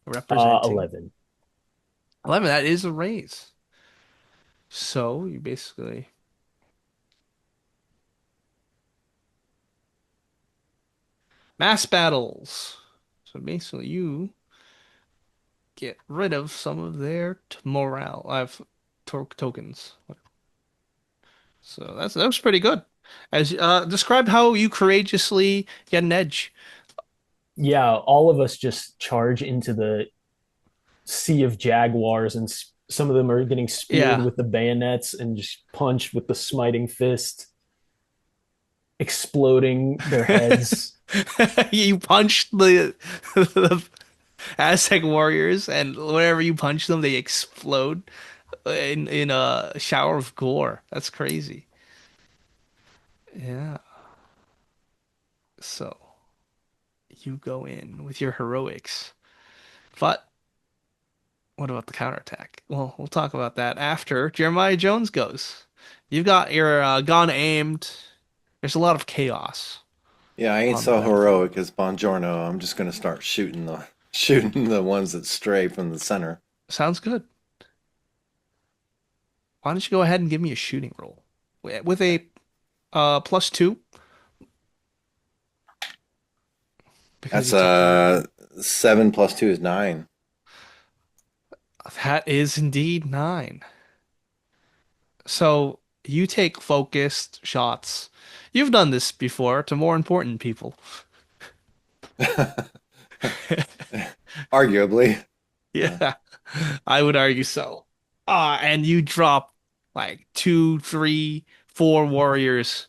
representing 11. 11. That is a raise. So you basically mass battles. So basically you get rid of some of their morale. I have tokens. So that was pretty good. As describe how you courageously get an edge. Yeah, all of us just charge into the sea of jaguars, and some of them are getting speared Yeah. with the bayonets and just punched with the smiting fist, exploding their heads. You punch the Aztec warriors, and whenever you punch them, they explode in a shower of gore. That's crazy. Yeah. So you go in with your heroics, but what about the counterattack? Well, we'll talk about that after Jeremiah Jones goes. You've got your gun aimed. There's a lot of chaos Yeah, I ain't on the so battlefield. heroic as Bongiorno. I'm just gonna start shooting the ones that stray from the center. Sounds good. Why don't you go ahead and give me a shooting roll with a +2 because That's you took the 7 plus 2 is 9. that is indeed 9. So you take focused shots. You've done this before to more important people. Arguably. Yeah. Yeah, I would argue so. And you drop like 2, 3, 4 warriors.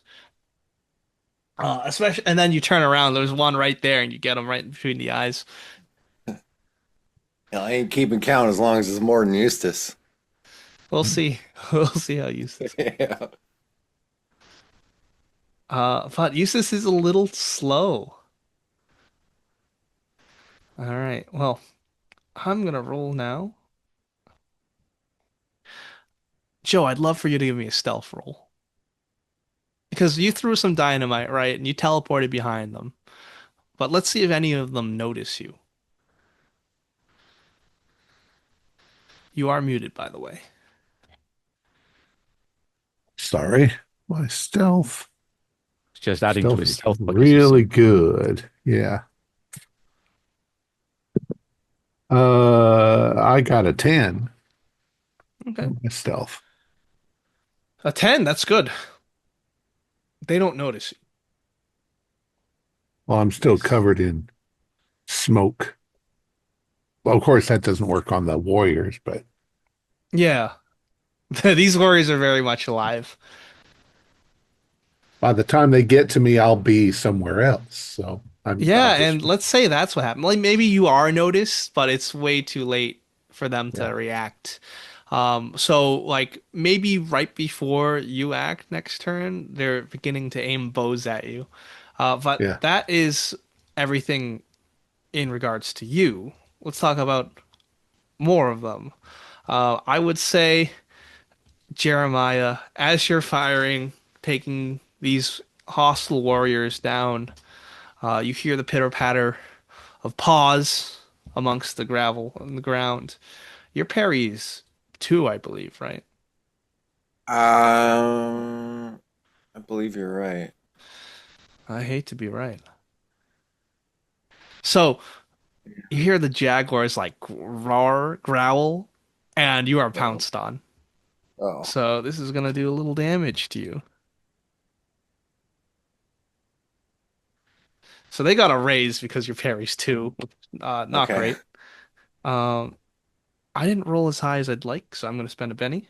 Especially, and then you turn around. There's one right there, and you get him right between the eyes. Hell, I ain't keeping count as long as it's more than Eustace. We'll see. We'll see how Eustace. Yeah. But Eustace is a little slow. All right. Well, I'm gonna roll now. Joe, I'd love for you to give me a stealth roll because you threw some dynamite, right? And you teleported behind them. But let's see if any of them notice you. You are muted, by the way. Sorry. My stealth. Just adding to Stealth his is stealth bonus. really good. Yeah. I got a 10 Okay. on my stealth. A 10, that's good. They don't notice you. Well, I'm still covered in smoke. Well, of course, that doesn't work on the warriors, but Yeah. These warriors are very much alive. by the time they get to me, I'll be somewhere else. So I'll Yeah, just, and let's say that's what happened. Like maybe you are noticed, but it's way too late for them to yeah, react. So like maybe right before you act next turn, they're beginning to aim bows at you. But yeah. that is everything in regards to you. Let's talk about more of them. I would say, Jeremiah, as you're firing, taking these hostile warriors down, you hear the pitter patter of paws amongst the gravel on the ground. Your parry's two, I believe, right? I believe you're right. I hate to be right. So you hear the jaguars like roar, growl, and you are Oh, pounced on. oh, So this is gonna do a little damage to you. So they got a raise because your parry's two. Not okay. great. Um, I didn't roll as high as I'd like, so I'm gonna spend a penny.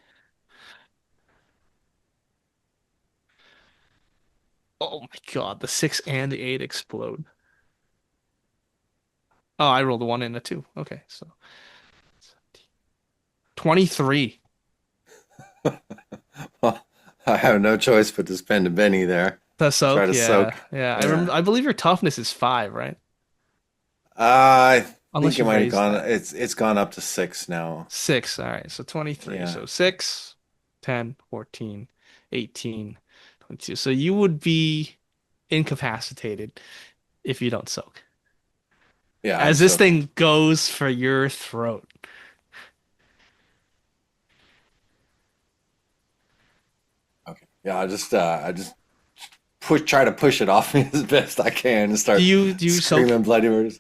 Oh my God, the six and the eight explode. Oh, I rolled a one and a two. Okay, so 23. Well, I have no choice but to spend a penny there. The Try soak, to yeah, soak. yeah. I Yeah. remember. I believe your toughness is five, right? I think Unless it you've might have raised gone. that. It's gone up to 6 now. Six. All right, so 23. Yeah. So 6, 10, 14, 18, 22. So you would be incapacitated if you don't soak. Yeah, I'm As this soaking. thing goes for your throat. Okay. Yeah, I just try to push it off me as best I can and Do start you soak? screaming bloody murders.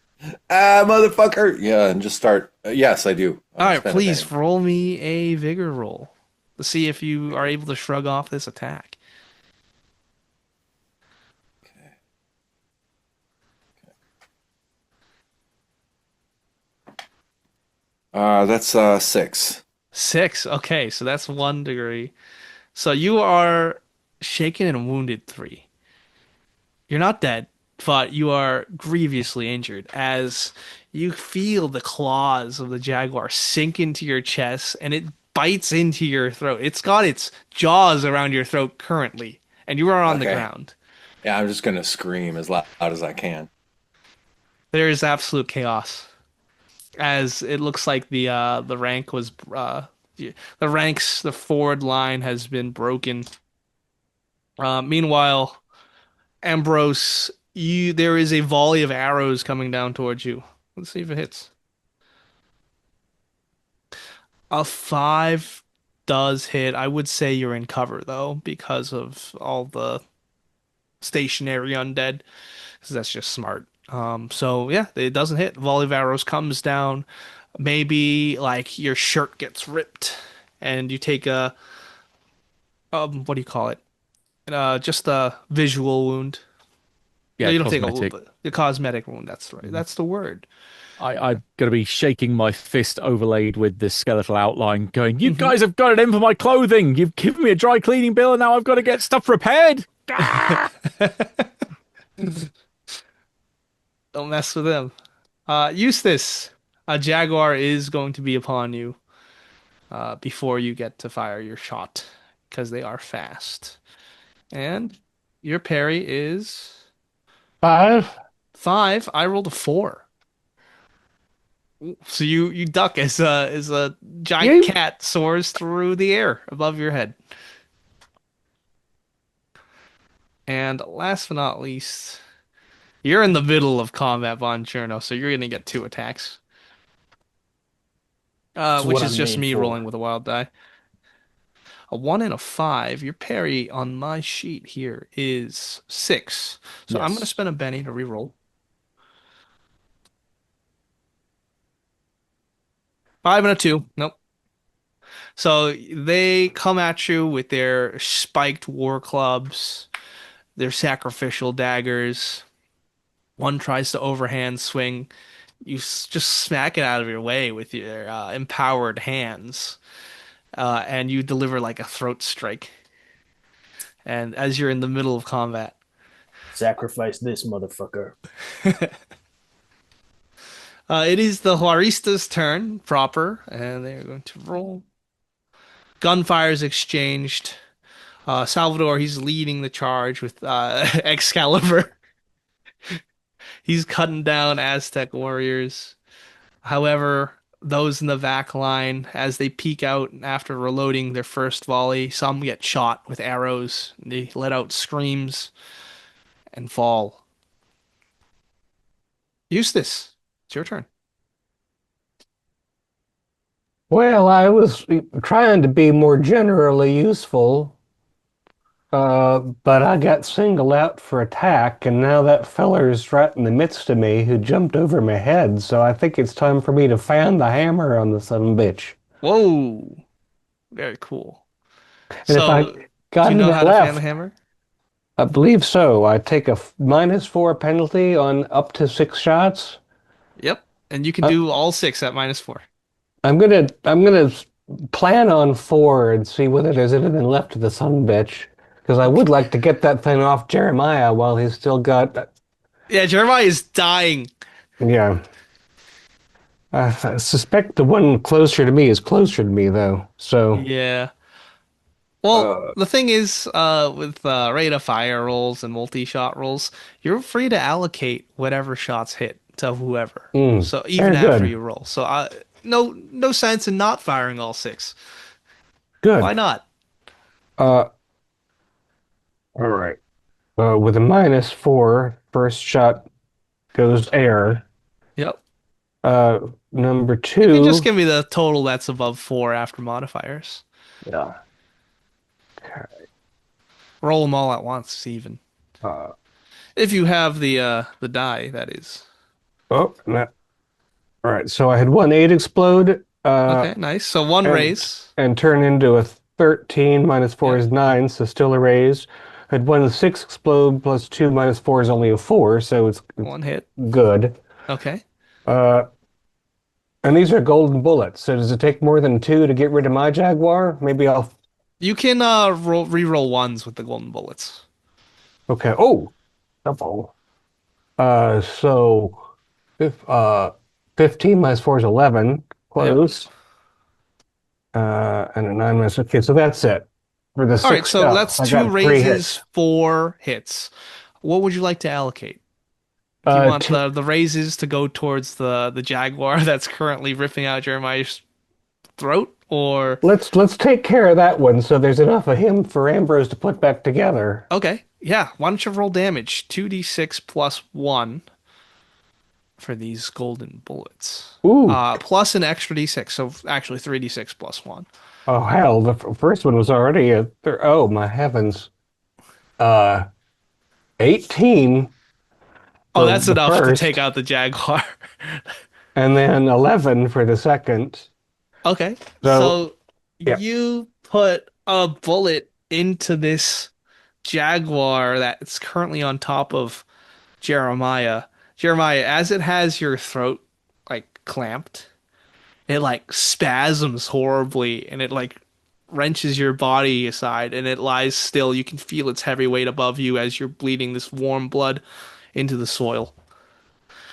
Ah, motherfucker! Yeah, and just start. Yes, I do. All right, Spend a penny. please roll me a vigor roll to see if you are able to shrug off this attack. That's 6. Six. Okay, so that's 1 degree. So you are shaken and wounded three. You're not dead, but you are grievously injured as you feel the claws of the jaguar sink into your chest and it bites into your throat. It's got its jaws around your throat currently, and you are on the Okay. ground. Yeah, I'm just gonna scream as loud as I can. There is absolute chaos as it looks like the rank was the ranks the forward line has been broken. Meanwhile, Ambrose, you there is a volley of arrows coming down towards you. Let's see if it hits. A five does hit. I would say you're in cover though, because of all the stationary undead, because that's just smart. So yeah, it doesn't hit. Volley of arrows comes down. Maybe like your shirt gets ripped, and you take a what do you call it? Just a visual wound. No, Yeah, you don't take a cosmetic. the cosmetic wound. That's right. Mhm. That's the word. I'm going to be shaking my fist overlaid with this skeletal outline, going, "You Hmm. guys have got it in for my clothing. You've given me a dry cleaning bill, and now I've got to get stuff repaired." Ah! Don't mess with him. Eustace, a jaguar is going to be upon you before you get to fire your shot because they are fast. And your parry is 5. five. I rolled a four. So you duck as a giant You cat soars through the air above your head. And last but not least, you're in the middle of combat, Von Cherno, so you're gonna get two attacks. It's which what is I'm just made me rolling for. with a wild die. A 1 and a 5. Your parry on my sheet here is 6. So I'm going to Yes. spend a Benny to reroll. 5 and a 2. Nope. So they come at you with their spiked war clubs, their sacrificial daggers. One tries to overhand swing. You just smack it out of your way with your empowered hands, and you deliver like a throat strike. And as you're in the middle of combat, Sacrifice this motherfucker. it is the Juarista's turn proper, and they're going to roll. Gunfire's exchanged. Salvador, he's leading the charge with Excalibur. He's cutting down Aztec warriors. However, those in the back line, as they peek out after reloading their first volley, some get shot with arrows. They let out screams and fall. Eustace, it's your turn. Well, I was trying to be more generally useful, but I got singled out for attack, and now that feller's right in the midst of me who jumped over my head, so I think it's time for me to fan the hammer on the son of a bitch. Whoa, very cool. And if I So, do got you know any how to fan the left, hammer? I believe so. I take a -4 penalty on up to 6 shots. Yep, and you can Uh, do all 6 at -4. I'm gonna plan on 4 and see whether there's anything left of the son of a bitch. Because I would like to get that thing off Jeremiah while he's still got. Yeah, Jeremiah is dying. Yeah. I suspect the one closer to me is closer to me, though. So, Yeah. Well, uh, the thing is, with rate of fire rolls and multi-shot rolls, you're free to allocate whatever shots hit to whoever. So even very after good. you roll, so no sense in not firing all 6. Why Good. not? Uh, all right. With a -4, first shot goes air. Yep. Number You can just two. give me the total that's above 4 after modifiers. Yeah. Roll them all at once, even Uh, if you have the die. That is. oh, no. All right. So I had one 8 explode. Okay, nice. So one And raise. and turn into a 13. -4 Yep. is 9, so still a raise. I had one 6 explode plus 2 -4 is only a 4, so it's One hit. good. Okay. Uh, and these are golden bullets. So does it take more than 2 to get rid of my Jaguar? Maybe I'll. You can re-roll ones with the golden bullets. Okay. Oh, double. So if 15 -4 is 11. Yep. Close. And a 9 minus. Okay, so that's it for the All right, 6 so stuff. that's I 2 got 3 raises, hits. 4 hits. What would you like to allocate? Do you want Two, the raises to go towards the jaguar that's currently ripping out Jeremiah's throat, or let's take care of that one, so there's enough of him for Ambrose to put back together. okay, yeah, why don't you roll damage? 2d6 plus 1 for these golden bullets. Ooh, Plus an extra d6, so actually 3d6 plus 1. oh hell, the first one was already oh my heavens, uh, 18 Oh, for that's the enough to take first, out the jaguar. and then 11 for the second. Okay, So so yeah, you put a bullet into this jaguar that's currently on top of Jeremiah. Jeremiah, as it has your throat like clamped, it like spasms horribly and it like wrenches your body aside and it lies still. You can feel its heavy weight above you as you're bleeding this warm blood into the soil.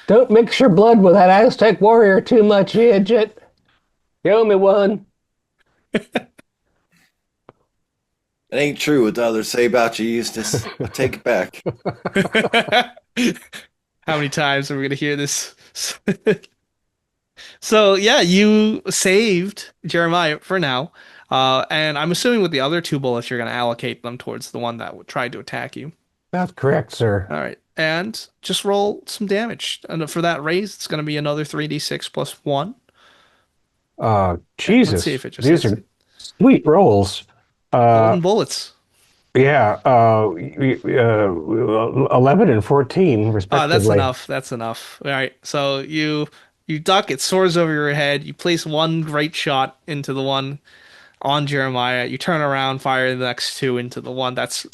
don't mix your blood with that Aztec warrior too much, Idjit. You owe me one. It ain't true what the others say about you, Eustace. I take it back. How many times are we gonna hear this? So yeah, you saved Jeremiah for now. And I'm assuming with the other 2 bullets, you're gonna allocate them towards the one that tried to attack you. That's correct, sir. All right. And just roll some damage. And for that raise, it's gonna be another 3d6 plus 1. Okay, let's see Jesus, if it just these hits are it. sweet rolls. Uh, Golden bullets. yeah, 11 and 14 That's respectively. enough. That's enough. All right. So you duck, it soars over your head. You place one great shot into the one on Jeremiah. You turn around, fire the next two into the one that's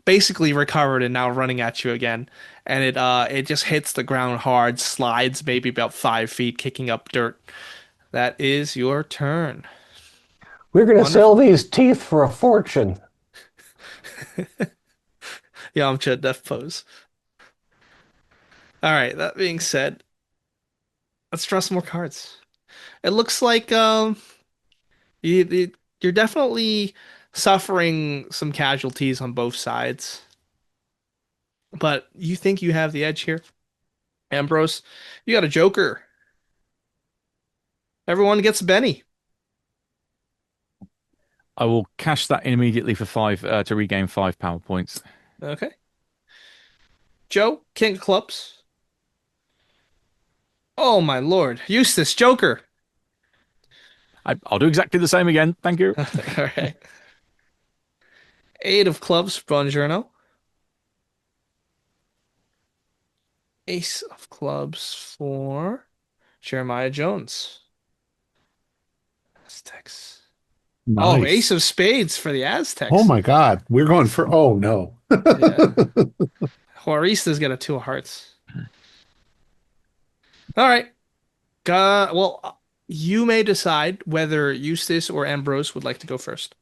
basically recovered and now running at you again. And it just hits the ground hard, slides maybe about 5 feet, kicking up dirt. That is your turn. We're going to sell Wonderful. these teeth for a fortune. Yamcha death pose. All right. That being said, let's draw some more cards. It looks like you're definitely suffering some casualties on both sides, but you think you have the edge here. Ambrose, you got a Joker. Everyone gets a Benny. I will cash that in immediately for 5 to regain 5 power points. Okay. Joe, King of Clubs. Oh my lord. Eustace, Joker. I'll do exactly the same again. Thank you. All right. Eight of Clubs, Buongiorno. Ace of Clubs for Jeremiah Jones. Aztecs. Oh, Ace Nice. of Spades for the Oh Aztecs. my God. We're going for, oh no. Yeah. Juarista's got a two of hearts. All right. Well, you may decide whether Eustace or Ambrose would like to go first.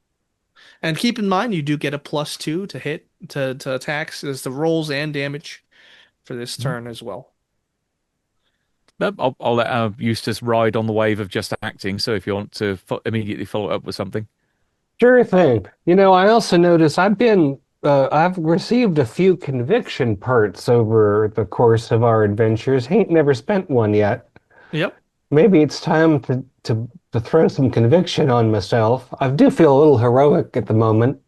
And keep in mind, you do get a +2 to hit to attacks as the rolls and damage for this turn as well. Nope, I'll let Eustace ride on the wave of just acting. So if you want to immediately follow up with something. Sure thing. I also notice I've received a few conviction parts over the course of our adventures. Ain't never spent one yet. Yep. Maybe it's time to throw some conviction on myself. I do feel a little heroic at the moment.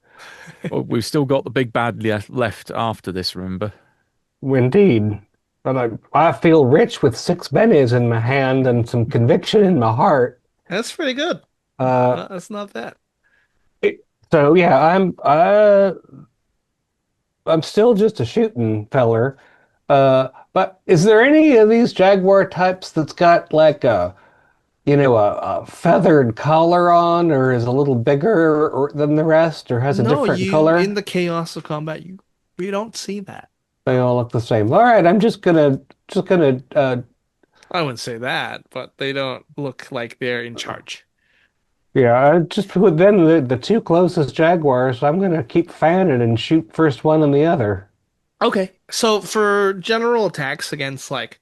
Well, we've still got the big bad left after this, remember? Indeed. But I feel rich with 6 bennies in my hand and some conviction in my heart. That's pretty good. Uh, That's not bad. so yeah, I'm still just a shooting feller. But is there any of these Jaguar types that's got like a feathered collar on, or is a little bigger than the rest, or has a No, different you in color? the chaos of combat, you don't see that. They all look the same. All right, I'm just gonna I wouldn't say that, but they don't look like they're in charge. yeah, I just put then the two closest Jaguars. I'm gonna keep fanning and shoot first one and the other. Okay, so for general attacks against like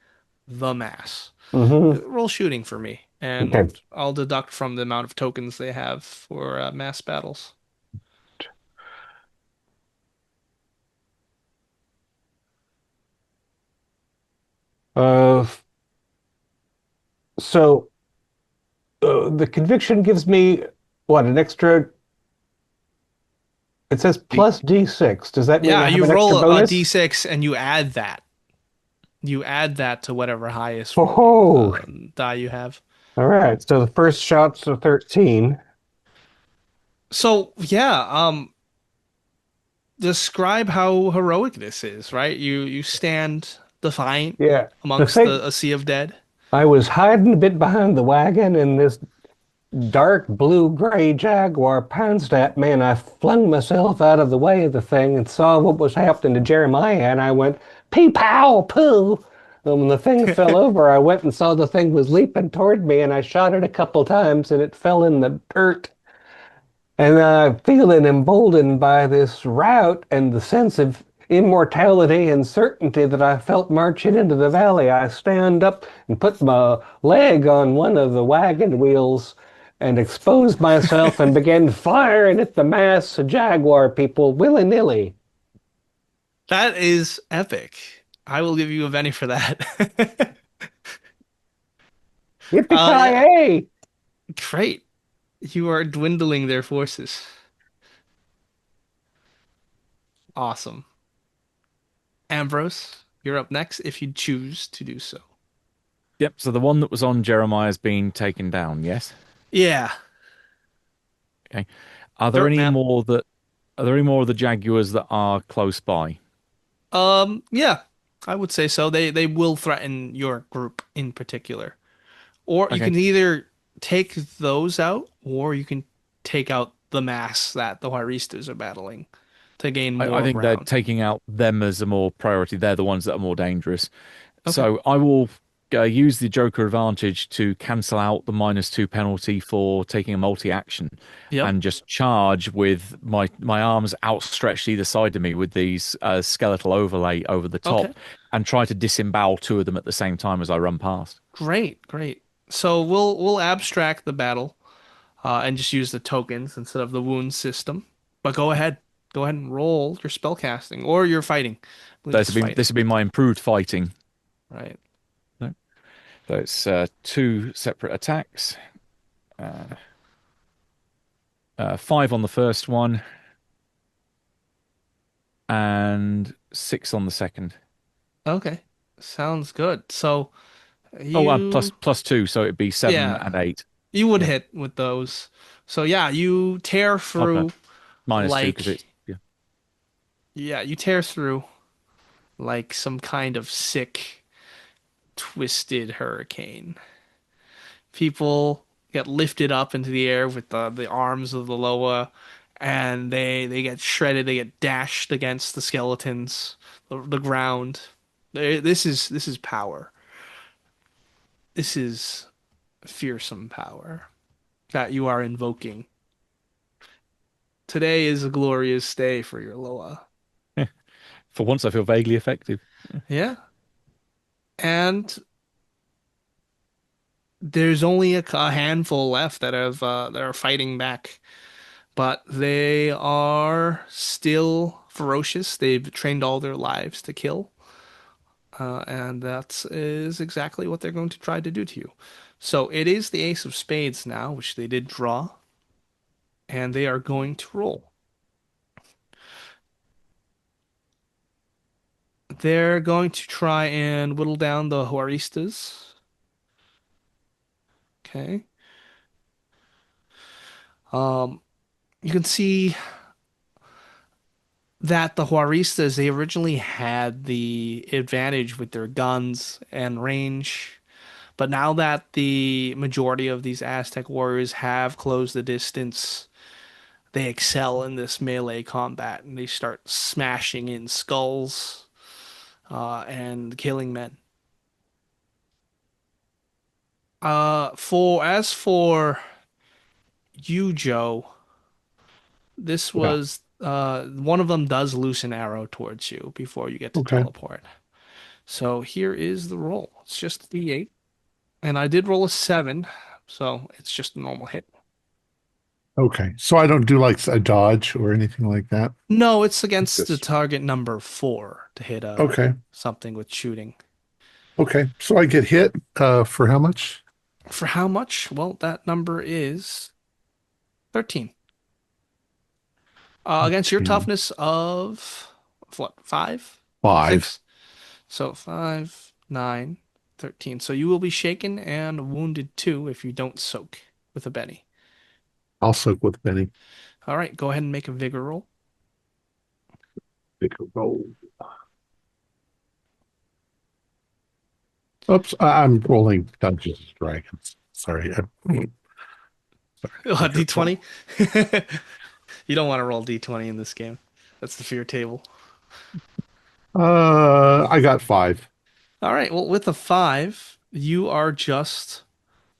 the mass, Hmm. roll shooting for me, Okay. and I'll deduct from the amount of tokens they have for mass battles. Uh, so the conviction gives me what, an extra. It says plus D6. Does that mean Yeah, I have you an extra roll a bonus? d6 and you add that. You add that to whatever highest Oh, die you have. all right. So the first shot's a 13. So yeah, describe how heroic this is, right? You stand defiant Yeah. The amongst thing, a sea of dead. I was hiding a bit behind the wagon, and this dark blue-gray Jaguar pounced at me, and I flung myself out of the way of the thing and saw what was happening to Jeremiah, and I went, pee-pow, poo. And when the thing fell over, I went and saw the thing was leaping toward me, and I shot it a couple times, and it fell in the dirt. And feeling emboldened by this rout and the sense of immortality and certainty that I felt marching into the valley, I stand up and put my leg on one of the wagon wheels and exposed myself and began firing at the mass of Jaguar people willy-nilly. That is epic. I will give you a Benny for that. Yeah, Yippee-ki-yay! great. You are dwindling their forces. Awesome. Ambrose, you're up next if you choose to do so. Yep. So the one that was on Jeremiah's been taken down. Yes. Yeah. Okay. Are there Dirt any map. more that are there any more of the Jaguars that are close by? Yeah, I would say so. They will threaten your group in particular. Or you Okay. can either take those out, or you can take out the mass that the Juaristas are battling to gain I more think they're ground. taking out them as a more priority. They're the ones that are more dangerous. Okay. So I will use the Joker advantage to cancel out the -2 penalty for taking a multi-action, Yep. and just charge with my arms outstretched either side of me with these skeletal overlay over the Okay. top, and try to disembowel two of them at the same time as I run past. Great, great. So we'll abstract the battle and just use the tokens instead of the wound system. But go ahead and roll your spell casting or your fighting. I believe it's fighting, This would be my improved fighting. right? No. So it's two separate attacks. Uh, 5 on the first one and 6 on the second. Okay, sounds good. So Oh, you, plus 2, so it'd be 7 yeah, and 8. you would Yeah. hit with those. So yeah, you tear Okay. through -2 because it's like yeah. yeah, you tear through like some kind of sick, twisted hurricane. People get lifted up into the air with the arms of the Loa, and they get shredded. They get dashed against the skeletons, the ground. This is power. This is fearsome power that you are invoking. Today is a glorious day for your Loa. For once, I feel vaguely effective. Yeah, and there's only a handful left that are fighting back, but they are still ferocious. They've trained all their lives to kill, and that is exactly what they're going to try to do to you. So it is the Ace of Spades now, which they did draw, and they are going to roll. They're going to try and whittle down the Juaristas. Okay. Um, you can see that the Juaristas, they originally had the advantage with their guns and range. But now that the majority of these Aztec warriors have closed the distance, they excel in this melee combat and they start smashing in skulls and killing men. For you, Joe, this Yeah. was one of them does loose an arrow towards you before you get to Okay. teleport. So here is the roll. It's just a D8. And I did roll a 7, so it's just a normal hit. Okay. So I don't do like a dodge or anything like that. No, it's against the Just target number 4 to hit okay. something with shooting. Okay. So I get hit for how much? For how much? Well, that number is 13. Against your 13. toughness of what, 5? 5. 6? So 5, 9, 13. So you will be shaken and wounded too if you don't soak with a Benny. I'll soak with Benny. All right, go ahead and make a vigor roll. Take a roll. Oops, I'm rolling Dungeons and Dragons. Sorry. Sorry. D20? You don't want to roll D20 in this game. That's the fear table. I got 5. All right, well, with a 5, you are just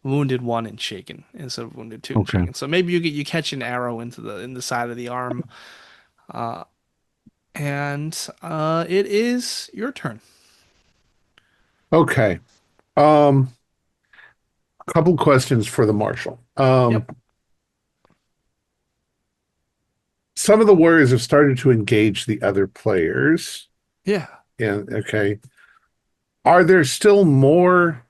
wounded 1 and shaken instead of wounded 2 and Okay. shaken. So maybe you catch an arrow into the side of the arm. Uh, and it is your turn. Okay. A couple questions for the marshal. Yep. Some of the warriors have started to engage the other players. Yeah. And okay. Are there still more?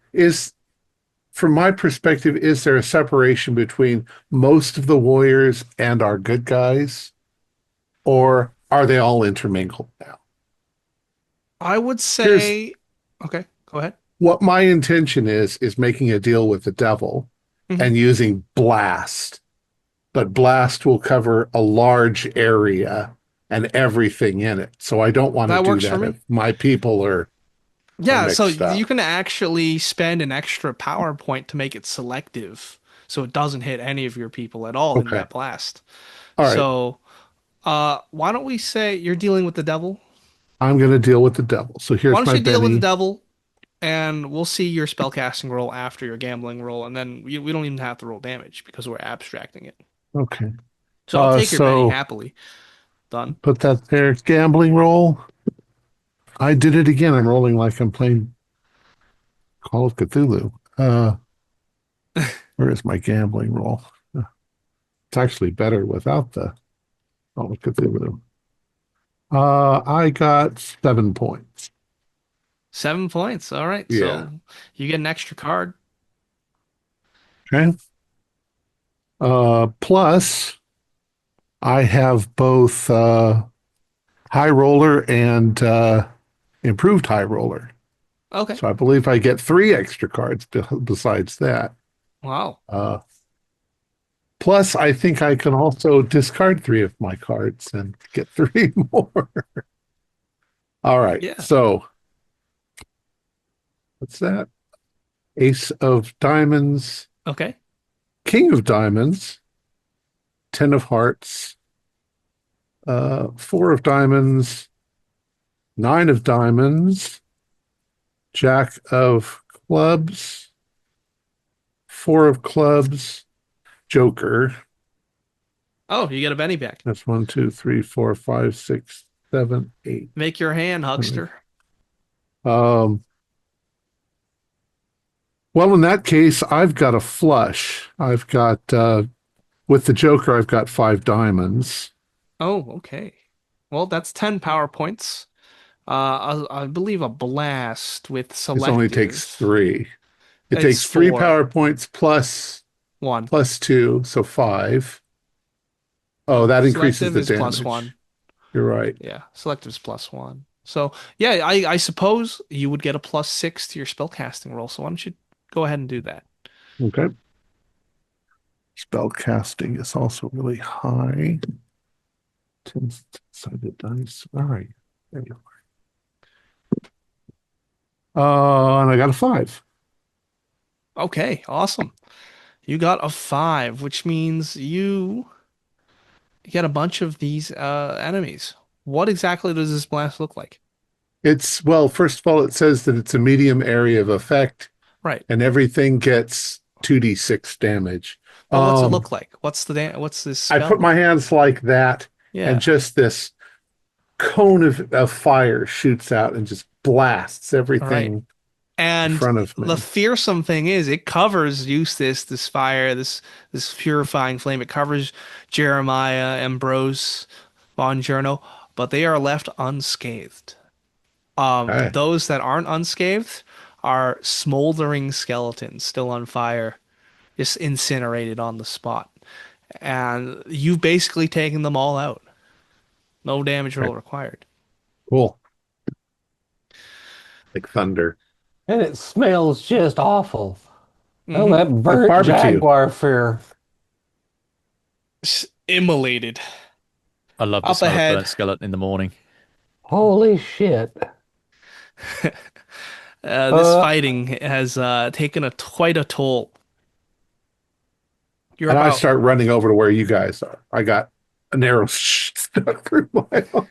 From my perspective, is there a separation between most of the warriors and our good guys? Or are they all intermingled now? I would Here's say, okay, go ahead. what my intention is making a deal with the devil Mhm. and using blast. But blast will cover a large area and everything in it. So I don't want to That do works for that if me. my people are Yeah, so mixed you up. can actually spend an extra power point to make it selective, so it doesn't hit any of your people at all in Okay. that blast. All right. So, why don't we say you're dealing with the devil? I'm going to deal with the devil. So Why here's don't my you deal with the Benny. devil, and we'll see your spellcasting roll after your gambling roll, and then we don't even have to roll damage because we're abstracting it. Okay. So I'll take your Benny So happily. Done. put that there. Gambling roll. I did it again. I'm rolling like I'm playing Call of Cthulhu. Where is my gambling roll? It's actually better without the Call of Cthulhu. I got 7 points. 7 points. All right. Yeah. So you get an extra card. Okay. Plus, I have both high roller and improved high roller. Okay. So I believe I get 3 extra cards besides that. Wow. Plus, I think I can also discard 3 of my cards and get 3 more. All right. Yeah. So what's that? Ace of diamonds, Okay. King of diamonds, 10 of hearts, 4 of diamonds, 9 of diamonds, Jack of clubs, 4 of clubs, Joker. Oh, you get a Benny back. That's 1, 2, 3, 4, 5, 6, 7, 8. Make your hand, huckster. Um, well, in that case, I've got a flush. I've got, with the Joker, I've got 5 diamonds. Oh, okay. Well, that's 10 power points. I believe a blast with This only takes selective. 3. It It's takes 3 4. power points One. plus 2, so 5. Oh, that increases Selective the is plus damage. 1. You're right. Yeah, selective is plus 1. So, yeah, I suppose you would get a plus 6 to your spellcasting roll. So why don't you go ahead and do that? Okay. Spell casting is also really high. 10-sided dice. All right. There you are. And I got a 5. Okay, awesome. You got a 5, which means you get a bunch of these enemies. What exactly does this blast look like? It's, well, first of all, it says that it's a medium area of effect Right. and everything gets 2d6 damage. But what's it look like? What's this I spell? put my hands like that Yeah. and just this cone of fire shoots out and just blasts All right. everything in And front of the me. fearsome thing is it covers Eustace, this fire, this purifying flame. It covers Jeremiah, Ambrose, Bongiorno, but they are left unscathed. Okay. Those that aren't unscathed are smoldering skeletons still on fire, just incinerated on the spot. And you've basically taken them all out. No damage roll Okay. required. Cool. Like thunder. And it smells just awful. Oh, Mm-hmm. that Like burnt barbecue. jaguar fur. Immolated. I love the Up smell of ahead. burnt skeleton in the morning. Holy shit. This fighting has taken quite a toll. You're And I about start running over to where you guys are. I got an arrow stuck through my arm.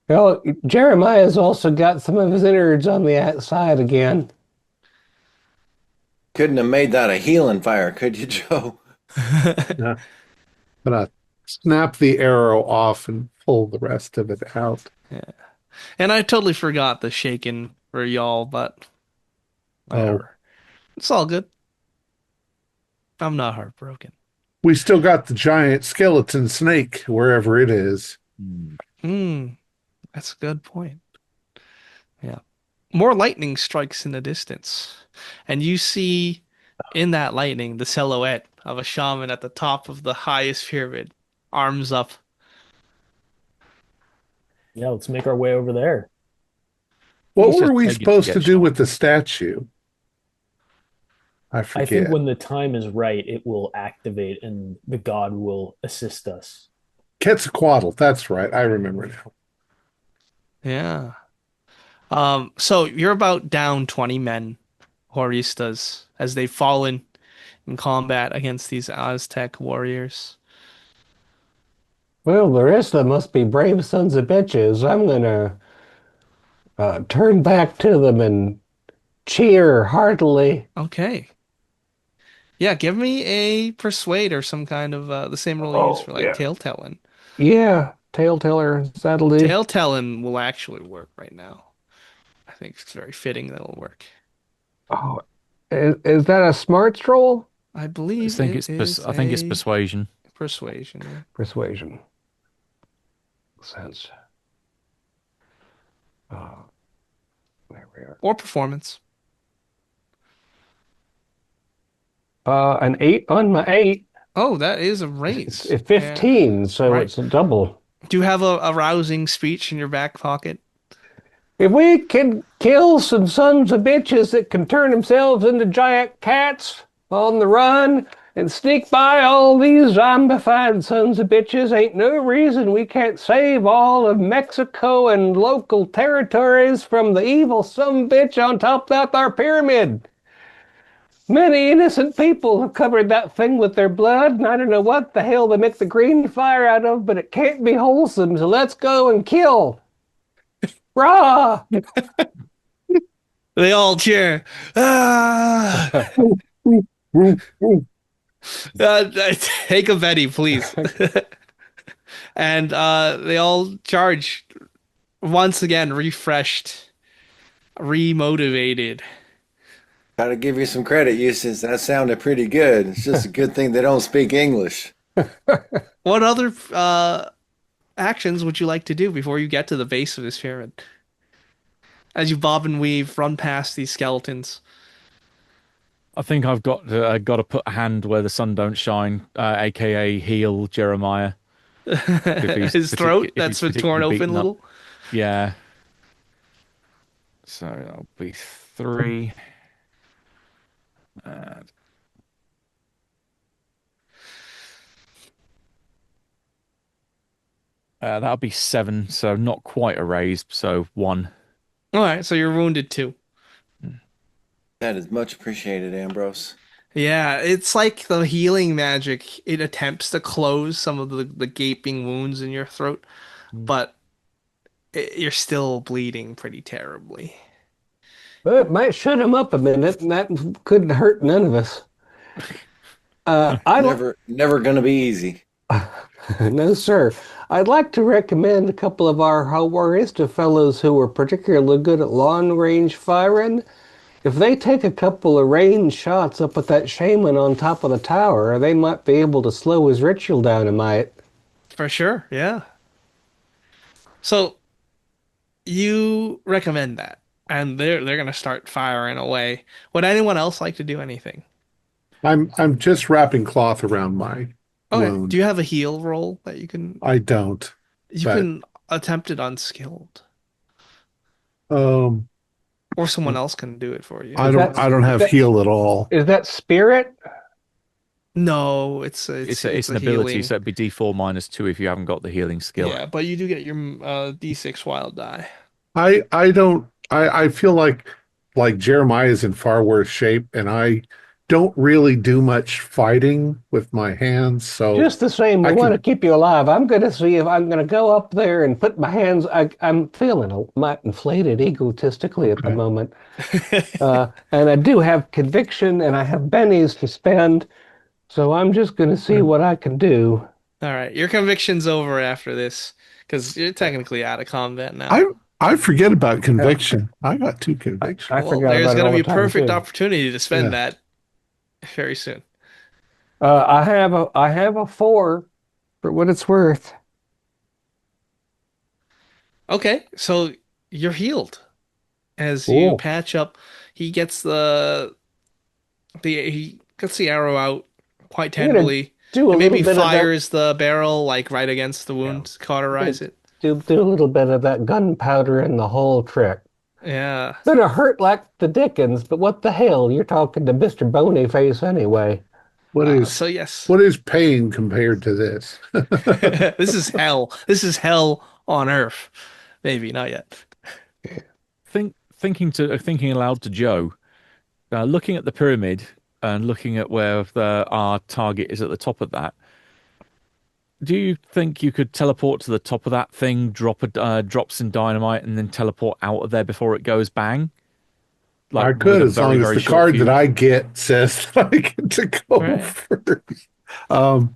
Well, Jeremiah's also got some of his innards on the outside again. Couldn't have made that a healing fire, could you, Joe? Yeah. But I snap the arrow off and pull the rest of it out. Yeah. And I totally forgot the shaken for y'all, but whatever. It's all good. I'm not heartbroken. We still got the giant skeleton snake wherever it is. That's a good point. Yeah. More lightning strikes in the distance. And you see in that lightning the silhouette of a shaman at the top of the highest pyramid, arms up. Yeah, let's make our way over there. What He's just were we begging to supposed to get do shot. with the statue? I I think forget. when the time is right, it will activate and the god will assist us. Quetzalcoatl. That's right. I remember now. Yeah. So you're about down 20 men, Horistas, as they've fallen in combat against these Aztec warriors. Well, the rest of them must be brave sons of bitches. I'm gonna turn back to them and cheer heartily. Okay. Yeah, give me a persuade or some kind of the same roll you use Oh, for like yeah. tale telling. Yeah, tale teller, that'll do. Tale telling will actually work right now. I think it's very fitting that it'll work. Oh, is that a smart roll? I I believe think it is I think it's a persuasion. persuasion. Yeah. Persuasion. Sense. There we are. Or performance. An 8 on my 8. Oh, that is a It's raise. 15, so Right. it's a double. Do you have a rousing speech in your back pocket? If we can kill some sons of bitches that can turn themselves into giant cats on the run and sneak by all these zombified sons of bitches, ain't no reason we can't save all of Mexico and local territories from the evil some bitch on top of that there pyramid. Many innocent people have covered that thing with their blood, and I don't know what the hell they make the green fire out of, but it can't be wholesome, so let's go and kill. Rah! They all cheer. Ah! Take a Betty, please. And they all charge once again, refreshed, remotivated. Gotta give you some credit, Eustace. That sounded pretty good. It's just a good thing they don't speak English. What other actions would you like to do before you get to the base of this pyramid? As you bob and weave, run past these skeletons. I think I've got to put a hand where the sun don't shine, aka heal Jeremiah. His throat that's been torn open a little. Yeah. So that'll be 3. That'll be 7, so not quite a raise, so 1. All right, so you're wounded too. That is much appreciated, Ambrose. Yeah, it's like the healing magic. It attempts to close some of the gaping wounds in your throat, but you're still bleeding pretty terribly. Well, it might shut him up a minute, and that couldn't hurt none of us. Never gonna be easy. No, sir. I'd like to recommend a couple of our Hawarista fellows who are particularly good at long-range firing. If they take a couple of range shots up at that shaman on top of the tower, they might be able to slow his ritual down a mite. For sure, yeah. So you recommend that, and they're gonna start firing away. Would anyone else like to do anything? I'm just wrapping cloth around my Okay. wound. Do you have a heal roll that you can? I don't. You but- can attempt it unskilled, Um, or someone else can do it for you. I don't have heal at all. Is that spirit? No, it's It's a an ability, healing. so it'd be D4 -2 if you haven't got the healing skill. Yeah, but you do get your D6 wild die. I don't. I feel like Jeremiah is in far worse shape, and I don't really do much fighting with my hands. So Just the same, we I want to can- keep you alive. I'm going to see if I'm going to go up there and put my hands. I'm feeling a mite inflated egotistically at the Okay. moment. And I do have conviction and I have bennies to spend. So I'm just going to see what I can do. All right, your conviction's over after this because you're technically out of combat now. I forget about conviction. I got 2 convictions. I Well, forgot there's about it going all to be the a time, perfect too. opportunity to spend Yeah. that very soon. I have a 4 for what it's worth. Okay, so you're healed as you Cool. patch up. He gets he gets the arrow out quite I'm gonna tenderly. Do a And little maybe bit of that. fires the barrel like right against the wound, cauterize it. Do a little bit of that gunpowder in the whole trick. Yeah. Gonna hurt like the Dickens, but what the hell? You're talking to Mr. Bonyface anyway. What is So yes, what is pain compared to this? this is hell. This is hell on earth. Maybe not yet. Thinking aloud to Joe, looking at the pyramid and looking at where our target is at the top of that. Do you think you could teleport to the top of that thing, drop some dynamite, and then teleport out of there before it goes bang? Like I with could, a as long very, as very the short card that fuse. I get says that I get to go Right. first. Um,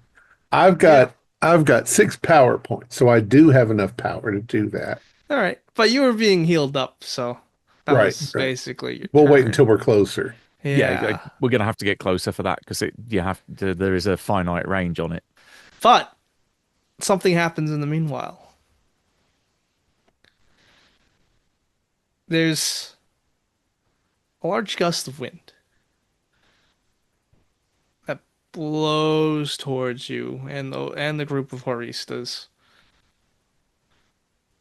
I've Yeah. got I've got 6 power points, so I do have enough power to do that. All right. But you were being healed up, so that Right, was right. basically your We'll wait turn. until we're closer. Yeah. We're gonna have to get closer for that because there is a finite range on it. But something happens in the meanwhile. There's a large gust of wind that blows towards you and the group of horistas,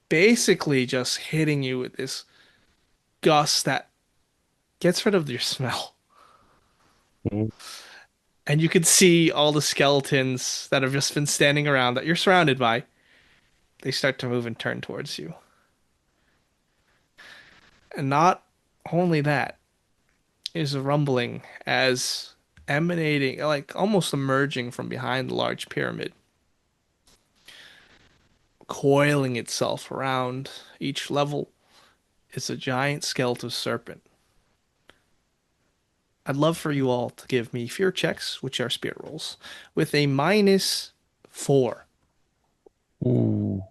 basically just hitting you with this gust that gets rid of your smell. Mhm. And you can see all the skeletons that have just been standing around that you're surrounded by. They start to move and turn towards you. And not only that, is a rumbling as emanating, like almost emerging from behind the large pyramid, coiling itself around each level is a giant skeletal serpent. I'd love for you all to give me fear checks, which are spirit rolls, with a -4. Ooh.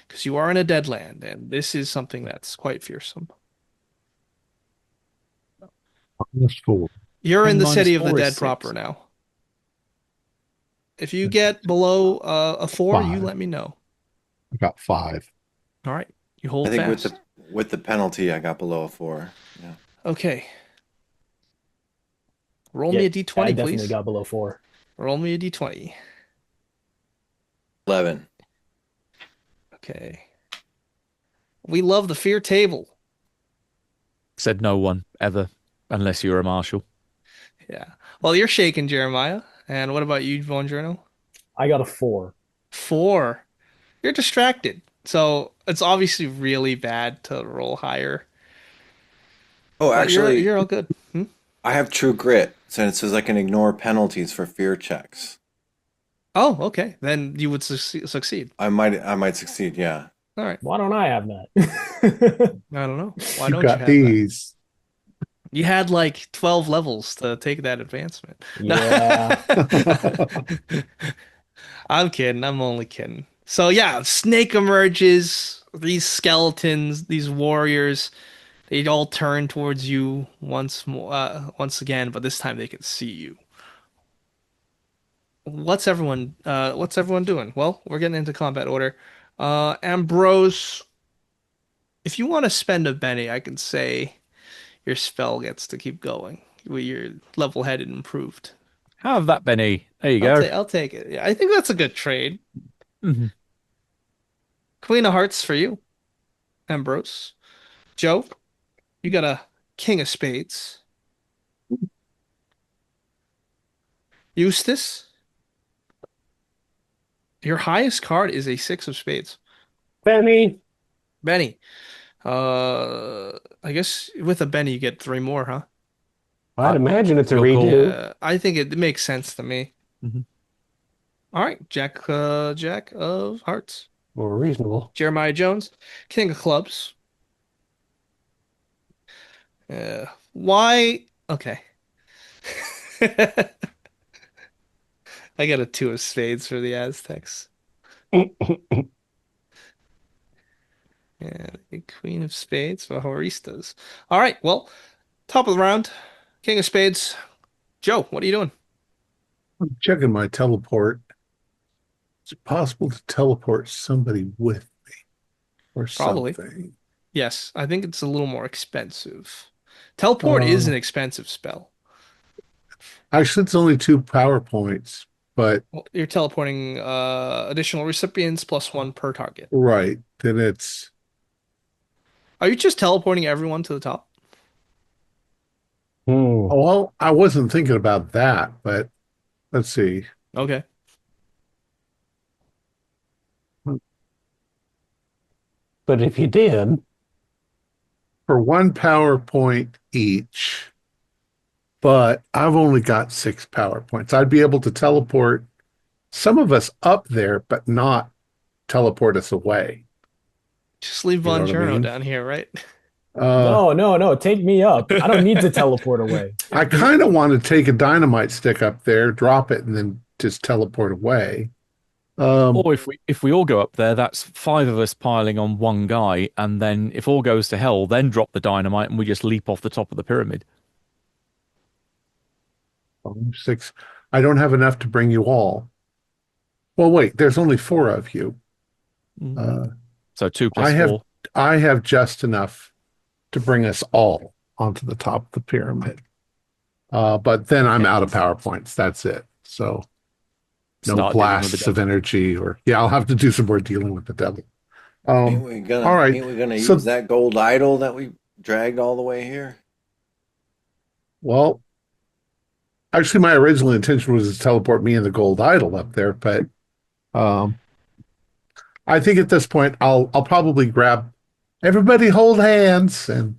Because you are in a deadland, and this is something that's quite fearsome. That's four. You're in And the city of the -4 is dead proper 6. now. If you get below a 4, you 5. let me know. I got 5. All right, you I hold think fast. with the penalty, I got below a 4. Yeah. Okay, roll Yeah, me a I d20, definitely please. got below 4. Roll me a d20. 11. Okay. We love the fear table. Said no one ever, unless you're a marshal. Yeah. Well, you're shaking, Jeremiah. And what about you, Von Journal? I got a 4. 4. You're distracted. So it's obviously really bad to roll higher. Oh, But you're actually, you're all good. Hmm? I have true grit, so it says I can ignore penalties for fear checks. Oh, okay. Then you would succeed. I might succeed. Yeah. All right. Why don't I have that? I don't know. Why You don't you got have that? these. You had like 12 levels to take that advancement. No. Yeah. I'm kidding. I'm only kidding. So yeah, snake emerges. These skeletons, these warriors, they all turn towards you once again, but this time they can see you. What's everyone doing? Well, we're getting into combat order. Ambrose, if you want to spend a Benny, I can say your spell gets to keep going. You're level-headed and improved. Have that, Benny. There you I'll go. take I'll take it. Yeah, I think that's a good trade. Mhm. Queen of Hearts for you, Ambrose. Joe, you got a King of Spades. Eustace, your highest card is a Six of Spades. Benny. Benny, I guess with a Benny you get 3 more, huh? I'd imagine it's a Your call. redo. Yeah, I think it makes sense to me. Mhm. All right, Jack of Hearts. More reasonable. Jeremiah Jones, King of Clubs. Why? Okay. I got a 2 of Spades for the Aztecs. And a Queen of Spades for Horistas. All right, well, top of the round, King of Spades. Joe, what are you doing? I'm checking my teleport. Is it possible to teleport somebody with me or Probably. something? Yes, I think it's a little more expensive. Teleport is Uh, an expensive spell. Actually, it's only 2 power points, but Well, you're teleporting additional recipients +1 per target. right, then it's Are you just teleporting everyone to the top? Hmm. Oh, well, I wasn't thinking about that, but let's see. Okay. But if you did, For one power point each, but I've only got 6 PowerPoints. I'd be able to teleport some of us up there, but not teleport us away. Just leave You know what I Bonjoro mean? down here, right? Uh, No, take me up. I don't need to teleport away. I kind of want to take a dynamite stick up there, drop it, and then just teleport away. Or if we all go up there, that's 5 of us piling on one guy, and then if all goes to hell, then drop the dynamite and we just leap off the top of the pyramid. 6. I don't have enough to bring you all. Well, wait, there's only 4 of you. Uh, So 2 I plus have 4. I have just enough to bring us all onto the top of the pyramid. But then I'm out of PowerPoints. That's it. So no Start dealing with the blasts of devil. energy, or yeah, I'll have to do some more dealing with the devil. Ain't we gonna all right. ain't we gonna So, use that gold idol that we dragged all the way here? well, actually, my original intention was to teleport me and the gold idol up there, but um, I think at this point I'll probably grab everybody, hold hands, and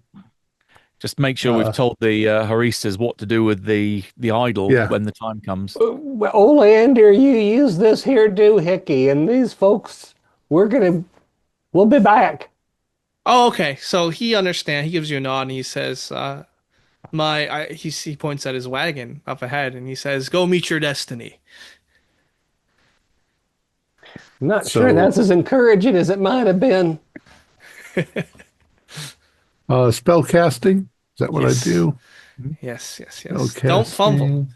Just make sure we've told the Haristas what to do with the idol yeah, when the time comes. Oleander, you use this here doohickey, and these folks, we'll be back. Oh, okay. So he understands. He gives you a nod and he says, he points at his wagon up ahead and he says, "Go meet your destiny." I'm not sure So that's as encouraging as it might have been. spell casting, is that what I Yes. do? Yes. Spell Don't fumble. casting.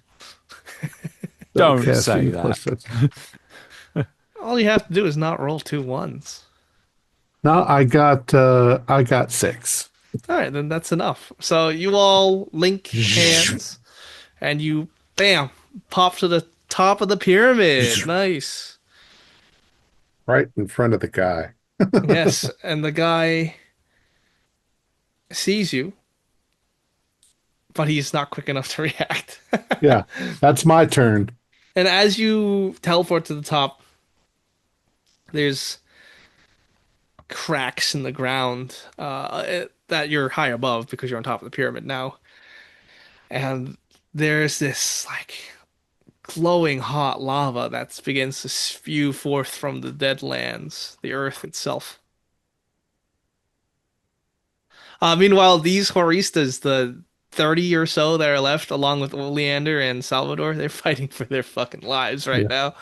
Don't Spell say casting plus that. All you have to do is not roll 2 ones. No, I got 6. All right, then that's enough. So you all link hands and you, bam, pop to the top of the pyramid. Nice. Right in front of the guy. Yes, and the guy sees you, but he's not quick enough to react. Yeah, that's my turn. And as you teleport to the top, there's cracks in the ground that you're high above because you're on top of the pyramid now. And there's this like glowing hot lava that begins to spew forth from the Deadlands, the earth itself. Meanwhile, these Horistas, the 30 or so that are left, along with Oleander and Salvador, they're fighting for their fucking lives right Yeah. now.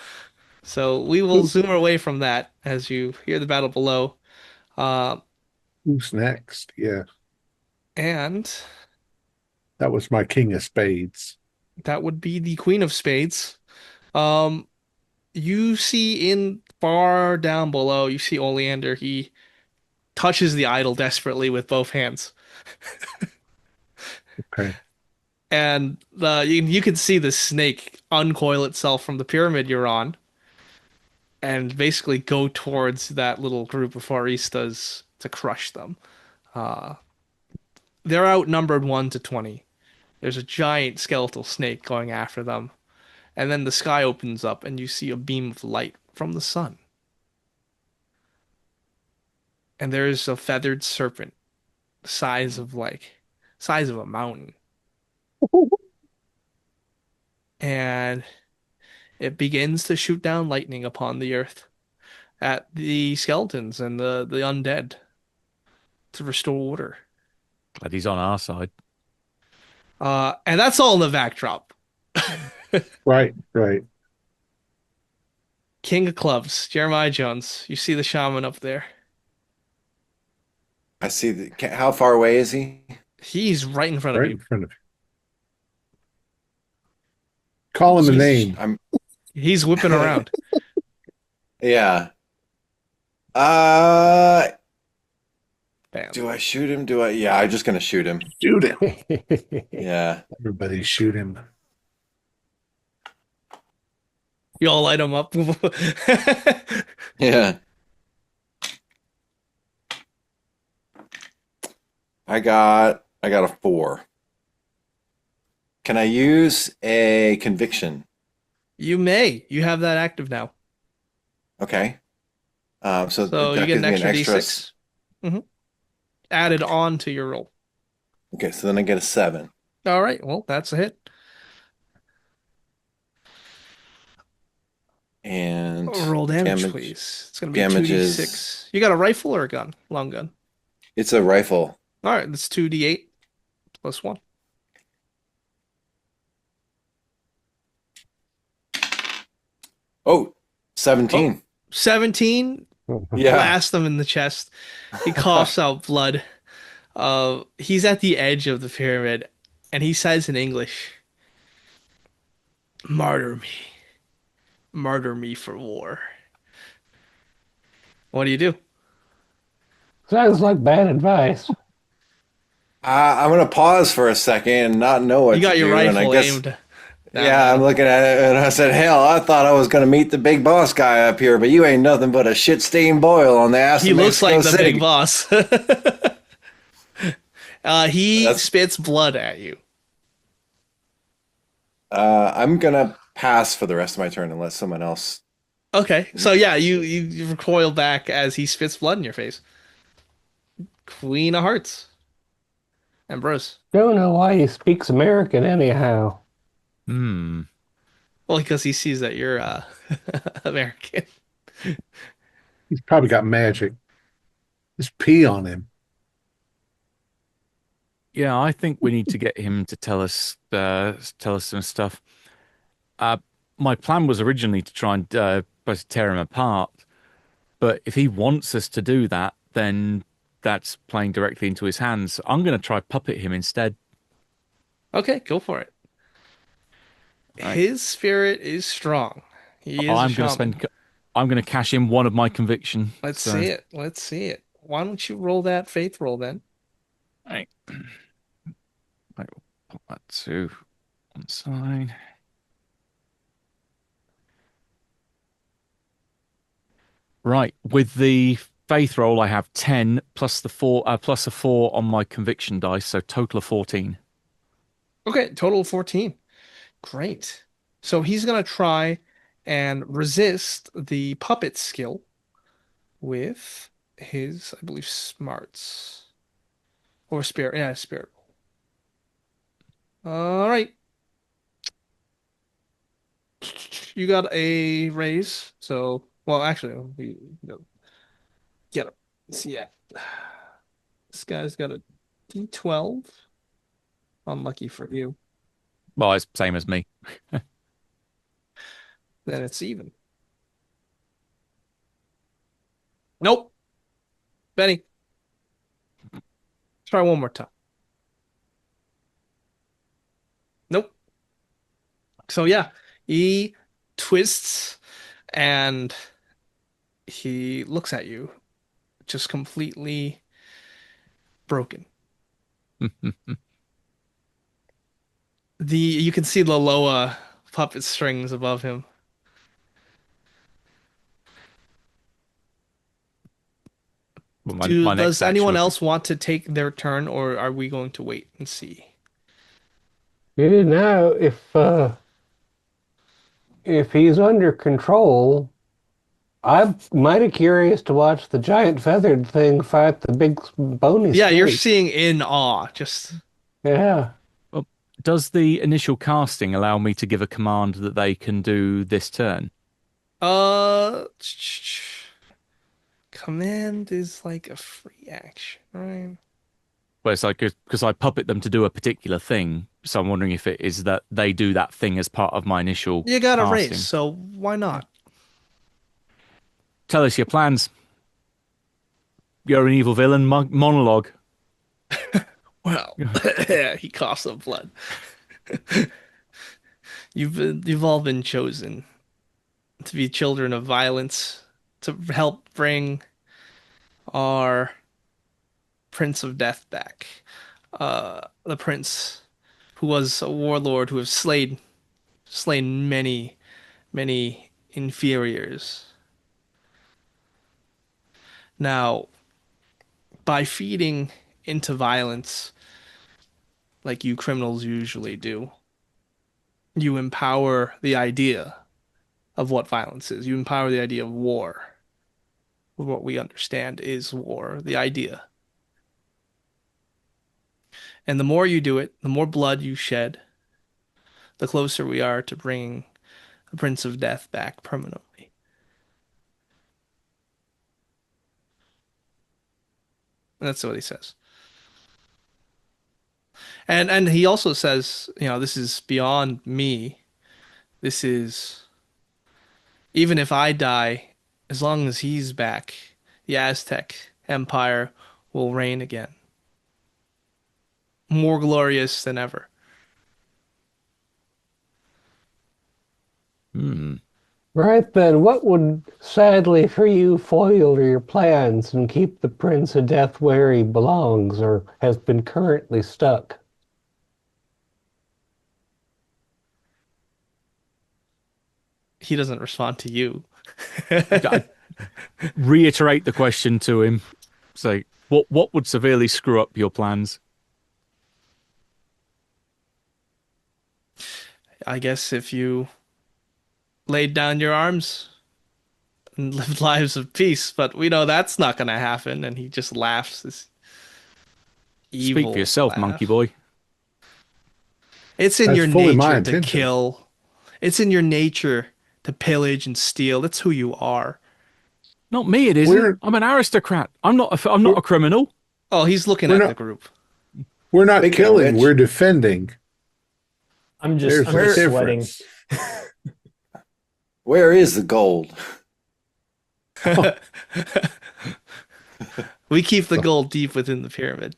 So we will zoom away from that as you hear the battle below. Uh, Who's next? Yeah, and that was my king of spades. that would be the Queen of Spades. Um, you see in far down below, you see Oleander. He touches the idol desperately with both hands. Okay. And you can see the snake uncoil itself from the pyramid you're on and basically go towards that little group of Foristas to crush them. Uh, they're outnumbered 1 to 20. There's a giant skeletal snake going after them. And then the sky opens up and you see a beam of light from the sun. And there's a feathered serpent the size of a mountain. And it begins to shoot down lightning upon the earth at the skeletons and the undead to restore order. Glad he's on our side. And that's all in the backdrop. Right. King of Clubs, Jeremiah Jones. You see the shaman up there. I see how far away is he? He's right in front of Right you. in front of you. Call him a name. He's whipping around. Yeah. Bam. Do I shoot him? Yeah, I'm just gonna shoot him. Shoot him. Yeah. Everybody shoot him. You all light him up. Yeah. I got a 4. Can I use a conviction? You may. You have that active now. Okay. So So you that get an gives me an extra extra. D6 added on to your roll. Okay, so then I get a 7. All right. Well, that's a hit. And Roll damage, damage please. It's going to be damage is 2d6. You got a rifle or a gun? Long gun. it's a rifle. All right. That's 2d8 plus 1. Oh, 17. 17. Yeah. Blast him in the chest. He coughs out blood. He's at the edge of the pyramid, and he says in English, "Martyr me. Martyr me for war." What do you do? Sounds like bad advice. I'm gonna pause for a second and not know what You got to your do, and I rifle guess aimed down yeah, at I'm him. looking at it and I said, "Hell, I thought I was gonna meet the big boss guy up here, but you ain't nothing but a shit steam boil on the ass He of looks Mexico like the City." big boss. He That's spits blood at you. I'm gonna pass for the rest of my turn unless someone else. Okay, so yeah, you recoil back as he spits blood in your face. Queen of Hearts. Ambrose. Don't know why he speaks American anyhow. Hmm. Well, because he sees that you're American. He's probably got magic. Just pee on him. Yeah, I think we need to get him to tell us some stuff. Uh, my plan was originally to try and both tear him apart, but if he wants us to do that, then that's playing directly into his hands. I'm going to try puppet him instead. Okay, go for it. Right. His spirit is strong. He is a I'm going to shaman. spend. I'm going to cash in one of my conviction. Let's So, see it. Let's see it. Why don't you roll that faith roll then? right. I will pop that to one side. Right, with the faith roll, I have 10 plus the 4 plus a 4 on my conviction dice, so total of 14. Okay, total of 14. Great. So he's going to try and resist the puppet skill with his, I believe, smarts or spirit. Yeah, spirit. All right. You got a raise. So, well, actually, get him. See, yeah. This guy's got a D12. Unlucky for you. Well, it's same as me. Then it's even. Nope. Benny, try one more time. Nope. So yeah, he twists and he looks at you, just completely broken. You can see the Loa puppet strings above him. Well, my Does next action anyone would be, else want to take their turn, or are we going to wait and see? You know, if he's under control, I'm mighty curious to watch the giant feathered thing fight the big bony Yeah, you're snake. seeing in awe. Just Yeah. well, does the initial casting allow me to give a command that they can do this turn? uh, command is like a free action, right? Well, it's like because I puppet them to do a particular thing, so I'm wondering if it is that they do that thing as part of my initial You got a raise, casting. so why not? Tell us your plans. You're an evil villain monologue. Well, he coughs up blood. You've all been chosen to be children of violence to help bring our Prince of Death back. The prince who was a warlord who has slain many inferiors. Now, by feeding into violence like you criminals usually do. You empower the idea of what violence is. You empower the idea of war. What we understand is war, the idea. And the more you do it, the more blood you shed, the closer we are to bringing the Prince of Death back permanently. And that's what he says. And he also says, this is beyond me. This is, even if I die, as long as he's back, the Aztec Empire will reign again. More glorious than ever. Right then, what would sadly for you foil your plans and keep the Prince of Death where he belongs or has been currently stuck? He doesn't respond to you. I reiterate the question to him. Say, what would severely screw up your plans? I guess if you laid down your arms and lived lives of peace, but we know that's not going to happen. And he just laughs this evil Speak for yourself, laugh. monkey boy. It's in That's your fully my nature to intention. kill. It's in your nature to pillage and steal. That's who you are. Not me, it isn't. I'm an aristocrat. I'm not a criminal. Oh, he's looking We're at not- the group. We're not Speaking of killing, which- we're defending. I'm There's just a sweating. difference. Where is the gold? We keep the gold deep within the pyramid.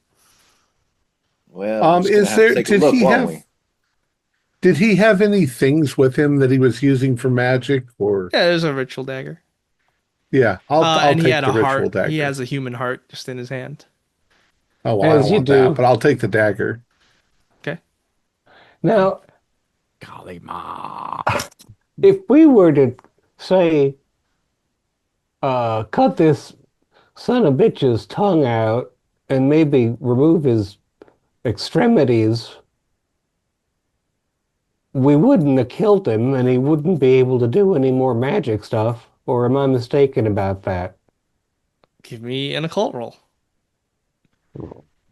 Well, we're just gonna have to take a look, won't we? did he have any things with him that he was using for magic or? Yeah, there's a ritual dagger. Yeah, I'll And take he had the a ritual heart. dagger. He has a human heart just in his hand. Oh, well, I As don't you want do. that, but I'll take the dagger. Okay. Now, Kalima. if we were to say, cut this son of bitch's tongue out and maybe remove his extremities, we wouldn't have killed him and he wouldn't be able to do any more magic stuff. Or am I mistaken about that? Give me an occult roll.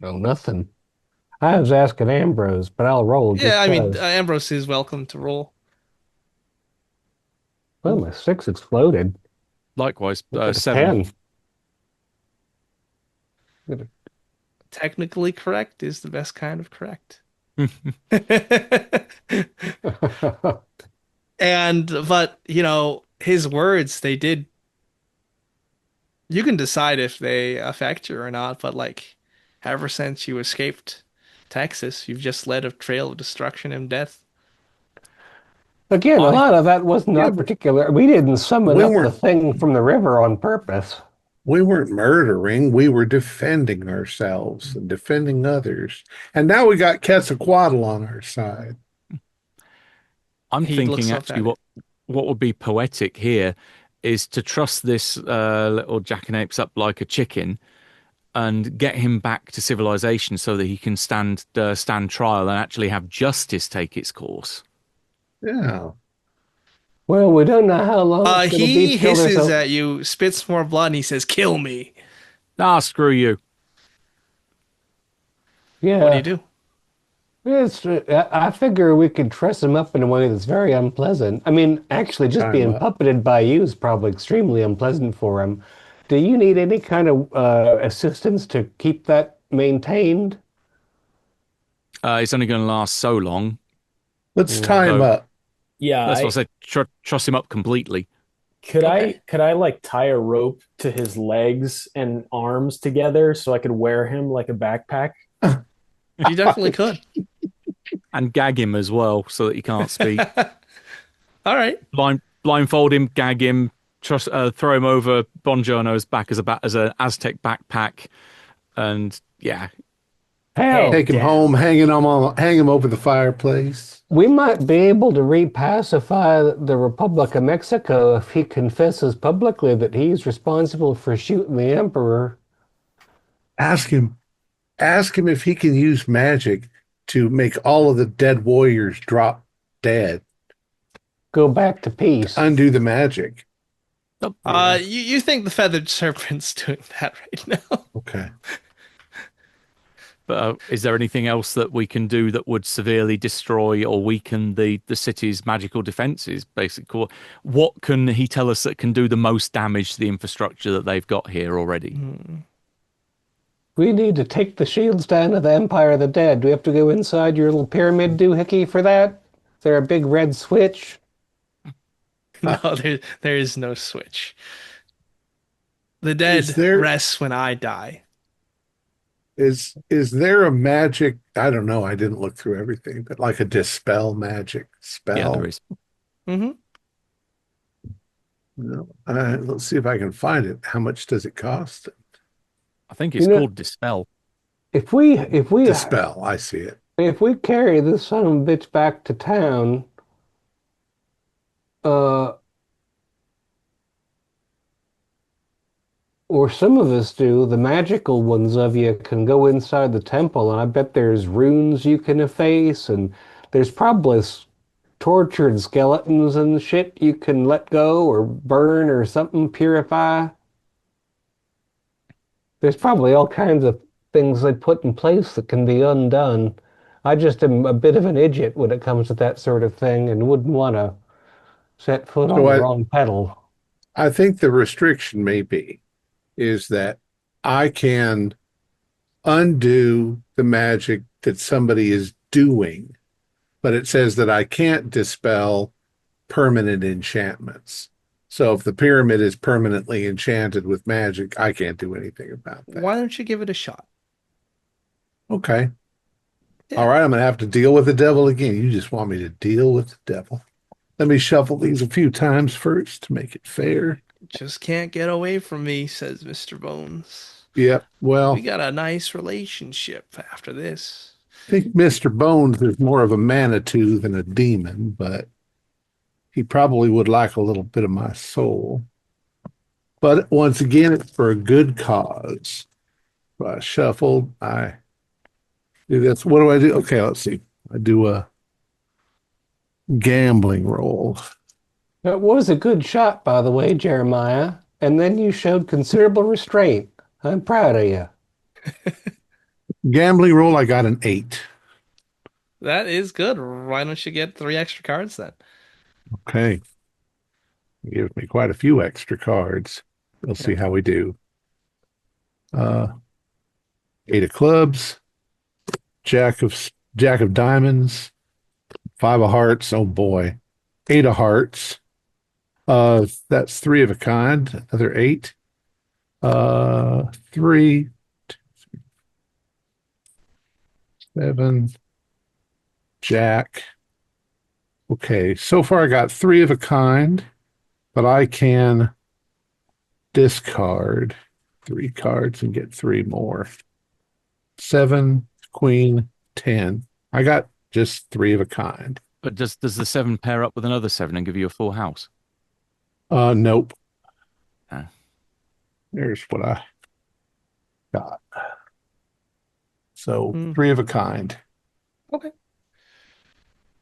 No, nothing. I was asking Ambrose, but I'll roll just Yeah, I mean, 'cause. Ambrose is welcome to roll. Well, my 6 exploded. Likewise, Look at 7. 10. Technically correct is the best kind of correct. But his words, they did. You can decide if they affect you or not, but ever since you escaped Texas, you've just led a trail of destruction and death. Again, a Why? lot of that was not particular. We didn't summon We up the weren't- thing from the river on purpose. We weren't murdering. We were defending ourselves and defending others. And now we got Quetzalcoatl on our side. I'm He looks thinking up actually at what would be poetic here is to trust this little jackanapes up like a chicken and get him back to civilization so that he can stand trial and actually have justice take its course. Yeah. Well, we don't know how long it's going to He be till there's hisses a... at you, spits more blood, and he says, "Kill me." Ah, screw you. Yeah, What do you do? I figure we could dress him up in a way that's very unpleasant. I mean, actually, just Time being up. puppeted by you is probably extremely unpleasant for him. Do you need any kind of assistance to keep that maintained? It's only going to last so long. Let's tie him So- up. Yeah, That's what I said. Trust him up completely. could Okay. I tie a rope to his legs and arms together so I could wear him like a backpack? You definitely could. And gag him as well so that he can't speak. All right. Blindfold him, gag him, throw him over Bongiorno's back as an Aztec backpack. And yeah, Hell, Take him down. home, hang him over the fireplace. we might be able to repacify the Republic of Mexico if he confesses publicly that he's responsible for shooting the emperor. Ask him. Ask him if he can use magic to make all of the dead warriors drop dead. Go back to To peace. undo the magic. Nope. Yeah. You think the feathered serpent's doing that right now? Okay. But is there anything else that we can do that would severely destroy or weaken the city's magical defenses? Basically, what can he tell us that can do the most damage to the infrastructure that they've got here already? We need to take the shields down to the Empire of the Dead. Do we have to go inside your little pyramid doohickey for that? Is there a big red switch? No, there is no switch. The dead Is there rests when I die. is there a magic? I don't know. I didn't look through everything, but like a dispel magic spell. Yeah, there is. Mm-hmm. No. Let's see if I can find it. How much does it cost? I think it's You know- called Dispel. If we Dispel. I see it. if we carry this son of a bitch back to town, uh, or some of us do, the magical ones of you can go inside the temple, and I bet there's runes you can efface, and there's probably tortured skeletons and shit you can let go or burn or something, purify. There's probably all kinds of things they put in place that can be undone. I just am a bit of an idiot when it comes to that sort of thing and wouldn't want to set foot on So the wrong pedal. I think the restriction may be is that I can undo the magic that somebody is doing, but it says that I can't dispel permanent enchantments. So if the pyramid is permanently enchanted with magic, I can't do anything about that. Why don't you give it a shot? Okay. Yeah. All right, I'm gonna have to deal with the devil again. You just want me to deal with the devil. Let me shuffle these a few times first to make it fair. Just can't get away from me, says Mr. Bones. Yep. Well, We got a nice relationship after this. I think Mr. Bones is more of a manitou than a demon, but he probably would like a little bit of my soul. But once again, it's for a good cause. So I shuffled. I do this. What do I do? Okay, let's see. I do a gambling roll. That was a good shot, by the way, Jeremiah. And then you showed considerable restraint. I'm proud of you. Gambling roll, I got an 8. That is good. Why don't you get 3 extra cards then? Okay. It gives me quite a few extra cards. We'll see how we do. 8 of clubs, jack of diamonds, 5 of hearts. Oh boy. 8 of hearts. That's 3 of a kind. Another 8. 3, 7, jack. Okay, so far I got 3 of a kind, but I can discard 3 cards and get 3 more. 7, queen, 10. I got just 3 of a kind. But does the 7 pair up with another 7 and give you a full house? Nope. Ah. There's what I got. So Hmm. 3 of a kind. Okay.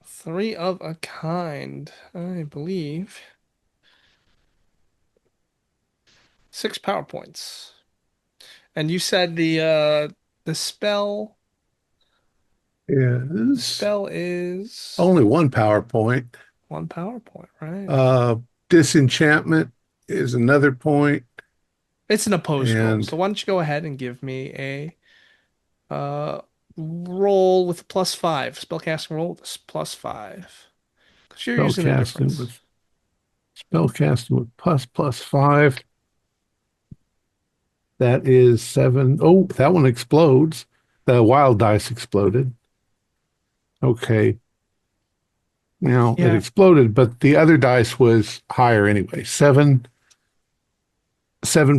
3 of a kind, I believe. 6 power points. And you said the spell Is is only 1 power point. 1 power point, right? Disenchantment is another point. It's an opposed roll. and- So why don't you go ahead and give me a roll with +5. Spellcasting roll with +5. Because you're using a difference. Spellcasting with +5. That is 7. Oh, that one explodes. The wild dice exploded. Okay. Now it Yeah. exploded, but the other dice was higher anyway. 7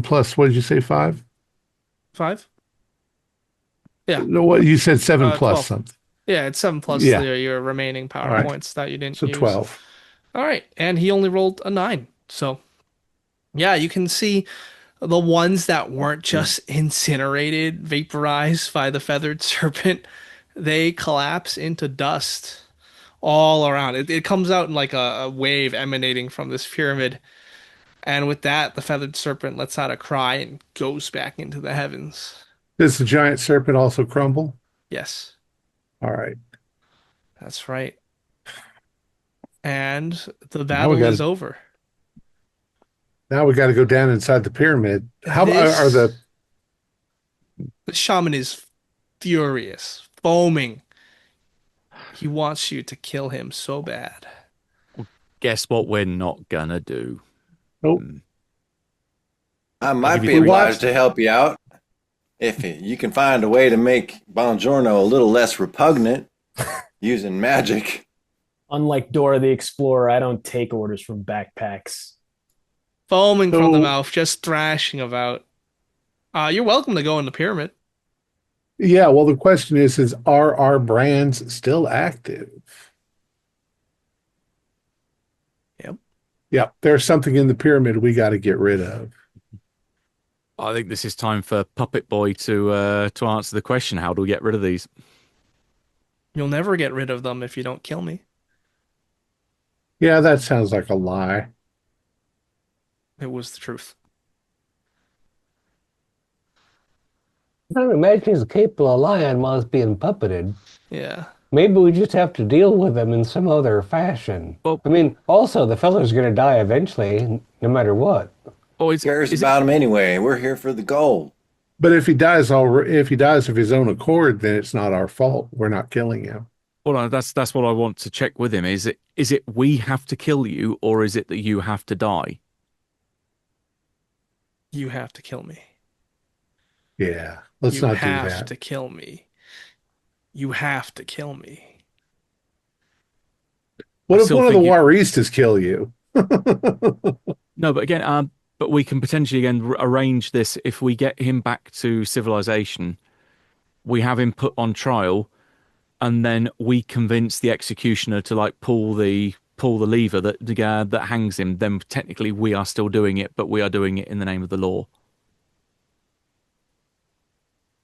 plus, what did you say, 5? 5? Yeah. No, what you said 7 plus 12. something. Yeah, it's 7 plus Yeah. your remaining power All right. points that you didn't So use. 12. All right, and he only rolled a 9. So, yeah, you can see The ones that weren't just incinerated, vaporized by the feathered serpent, they collapse into dust all around. It comes out in like a wave emanating from this pyramid. And with that, the feathered serpent lets out a cry and goes back into the heavens. Does the giant serpent also crumble? Yes, All right. that's right. And the Now we battle got is over. now we got to go down inside the pyramid. How are This the the shaman is furious, foaming. He wants you to kill him so bad. Guess what we're not gonna do? oh I might give you be three obliged choices. to help you out if you can find a way to make Bongiorno a little less repugnant using magic. Unlike Dora the Explorer, I don't take orders from backpacks. Foaming from the So mouth, just thrashing about. You're welcome to go in the pyramid. yeah, well the question is are our brands still active? Yep. Yeah, there's something in the pyramid we got to get rid of. I think this is time for Puppet Boy to answer the question. How do we get rid of these? You'll never get rid of them if you don't kill me. Yeah, that sounds like a lie. It was the truth. I don't imagine he's capable of lying while he's being puppeted. Yeah. Maybe we just have to deal with him in some other fashion. Well, I mean, also, the fella's going to die eventually, no matter what. or Cares is it? about him anyway. We're here for the gold. But if he dies of his own accord, then it's not our fault. We're not killing him. Hold on, that's what I want to check with him. Is it we have to kill you, or is it that you have to die? You have to kill me. Yeah, let's You not do have that. to kill me. You have to kill me. What I if still one of the think Waristas kill you? no, but again, but we can potentially again arrange this if we get him back to civilization. We have him put on trial, and then we convince the executioner to like pull the lever that hangs him. Then technically we are still doing it, but we are doing it in the name of the law.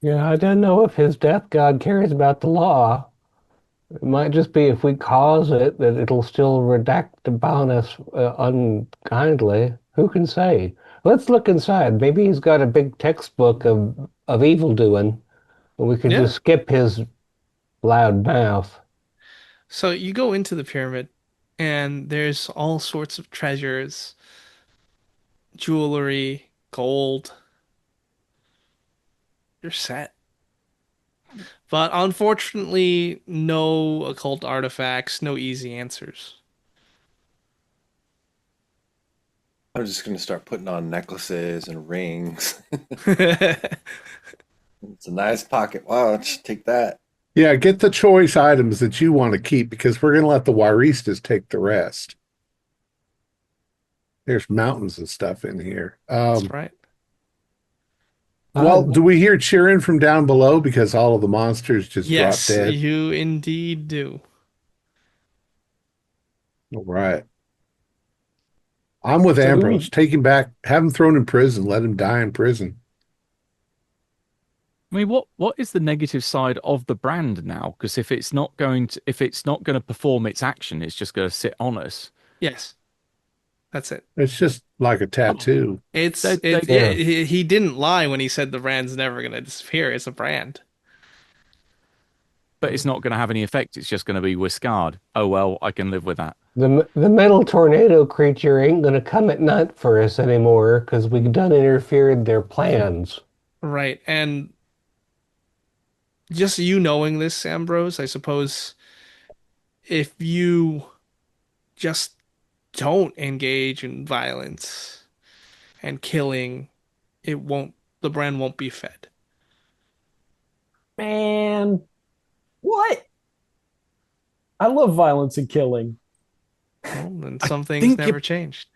Yeah, I don't know if his death god cares about the law. It might just be if we cause it that it'll still redact upon us unkindly. Who can say? Let's look inside. Maybe he's got a big textbook of evil doing, and we can Yeah. just skip his loud mouth. So you go into the pyramid, and there's all sorts of treasures, jewelry, gold. You're set. But unfortunately, no occult artifacts, no easy answers. I'm just going to start putting on necklaces and rings. It's a nice pocket watch. Take that. Yeah, get the choice items that you want to keep because we're going to let the Waristas take the rest. There's mountains of stuff in here. That's right. Well, do we hear cheering from down below because all of the monsters just Yes, dropped dead? you indeed do. All right. I'm with So do Ambrose. Take him back, have him thrown in prison, let him die in prison. I mean, what is the negative side of the brand now? Because if it's not going to perform its action, it's just going to sit on us. Yes, that's it. It's just like a tattoo. Yeah, he didn't lie when he said the brand's never going to disappear. It's a brand. But it's not going to have any effect. It's just going to be Wiscard. Oh well, I can live with that. The metal tornado creature ain't gonna come at night for us anymore because we done interfered their plans. Right. And just you knowing this, Ambrose, I suppose if you just don't engage in violence and killing, the brand won't be fed. Man, what? I love violence and killing. Well, then I some things think never changed.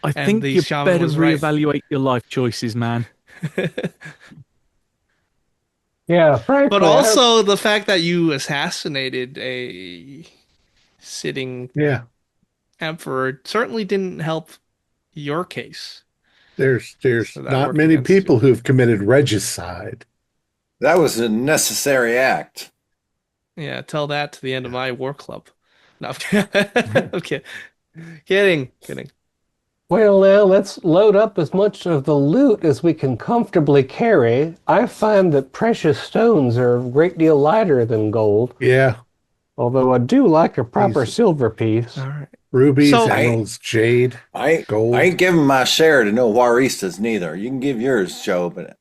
I And think the you shaman better was right. reevaluate your life choices, man. Yeah, frankly, But also the fact that you assassinated a sitting Yeah. emperor certainly didn't help your case. There's So that not worked many against you. people who have committed regicide. That was a necessary act. Yeah, tell that to the end of my war club. No, okay. Kidding. Well, now let's load up as much of the loot as we can comfortably carry. I find that precious stones are a great deal lighter than gold, Yeah, although I do like a proper These- silver piece. All right. rubies, So- emeralds, jade, I gold. ain't giving my share to no Waristas neither. You can give yours, Joe, but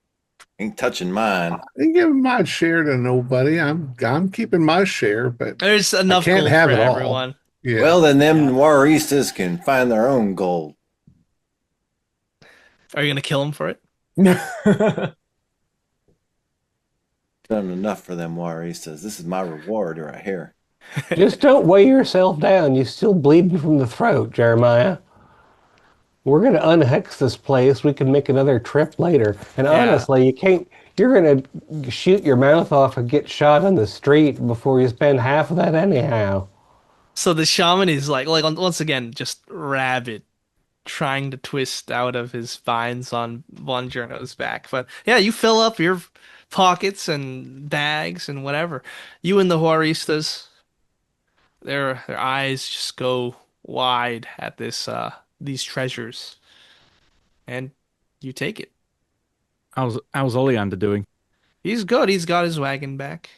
ain't touching mine. I didn't give my share to nobody. I'm keeping my share, but There's enough can't gold have for it all. everyone. yeah. Well, then them Waristas can find their own gold. Are you gonna kill him for it? Done enough for them Waristas. This is my reward right here. Just don't weigh yourself down. You're still bleeding from the throat, Jeremiah. We're going to unhex this place. We can make another trip later. And Yeah. honestly, you can't. You're going to shoot your mouth off and get shot on the street before you spend half of that anyhow. So the shaman is like once again just rabid, trying to twist out of his vines on Von Journo's back. But yeah, you fill up your pockets and bags and whatever. You and the Huaristas, their eyes just go wide at these treasures, and you take it. How's Oleander doing? He's good. He's got his wagon back.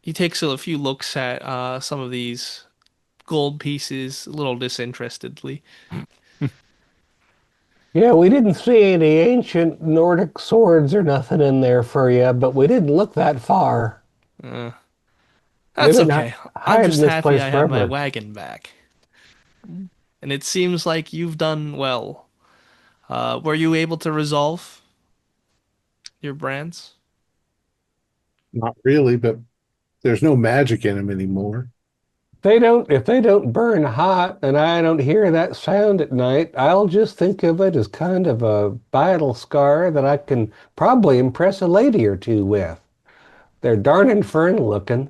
He takes a few looks at some of these gold pieces a little disinterestedly. Yeah, we didn't see any ancient Nordic swords or nothing in there for you, but we didn't look that far. That's They've been okay. hiding I'm just this happy place I have my forever. wagon back. And it seems like you've done well. Were you able to resolve your brands? Not really, but there's no magic in them anymore. If they don't burn hot and I don't hear that sound at night, I'll just think of it as kind of a battle scar that I can probably impress a lady or two with. They're darn infernal looking.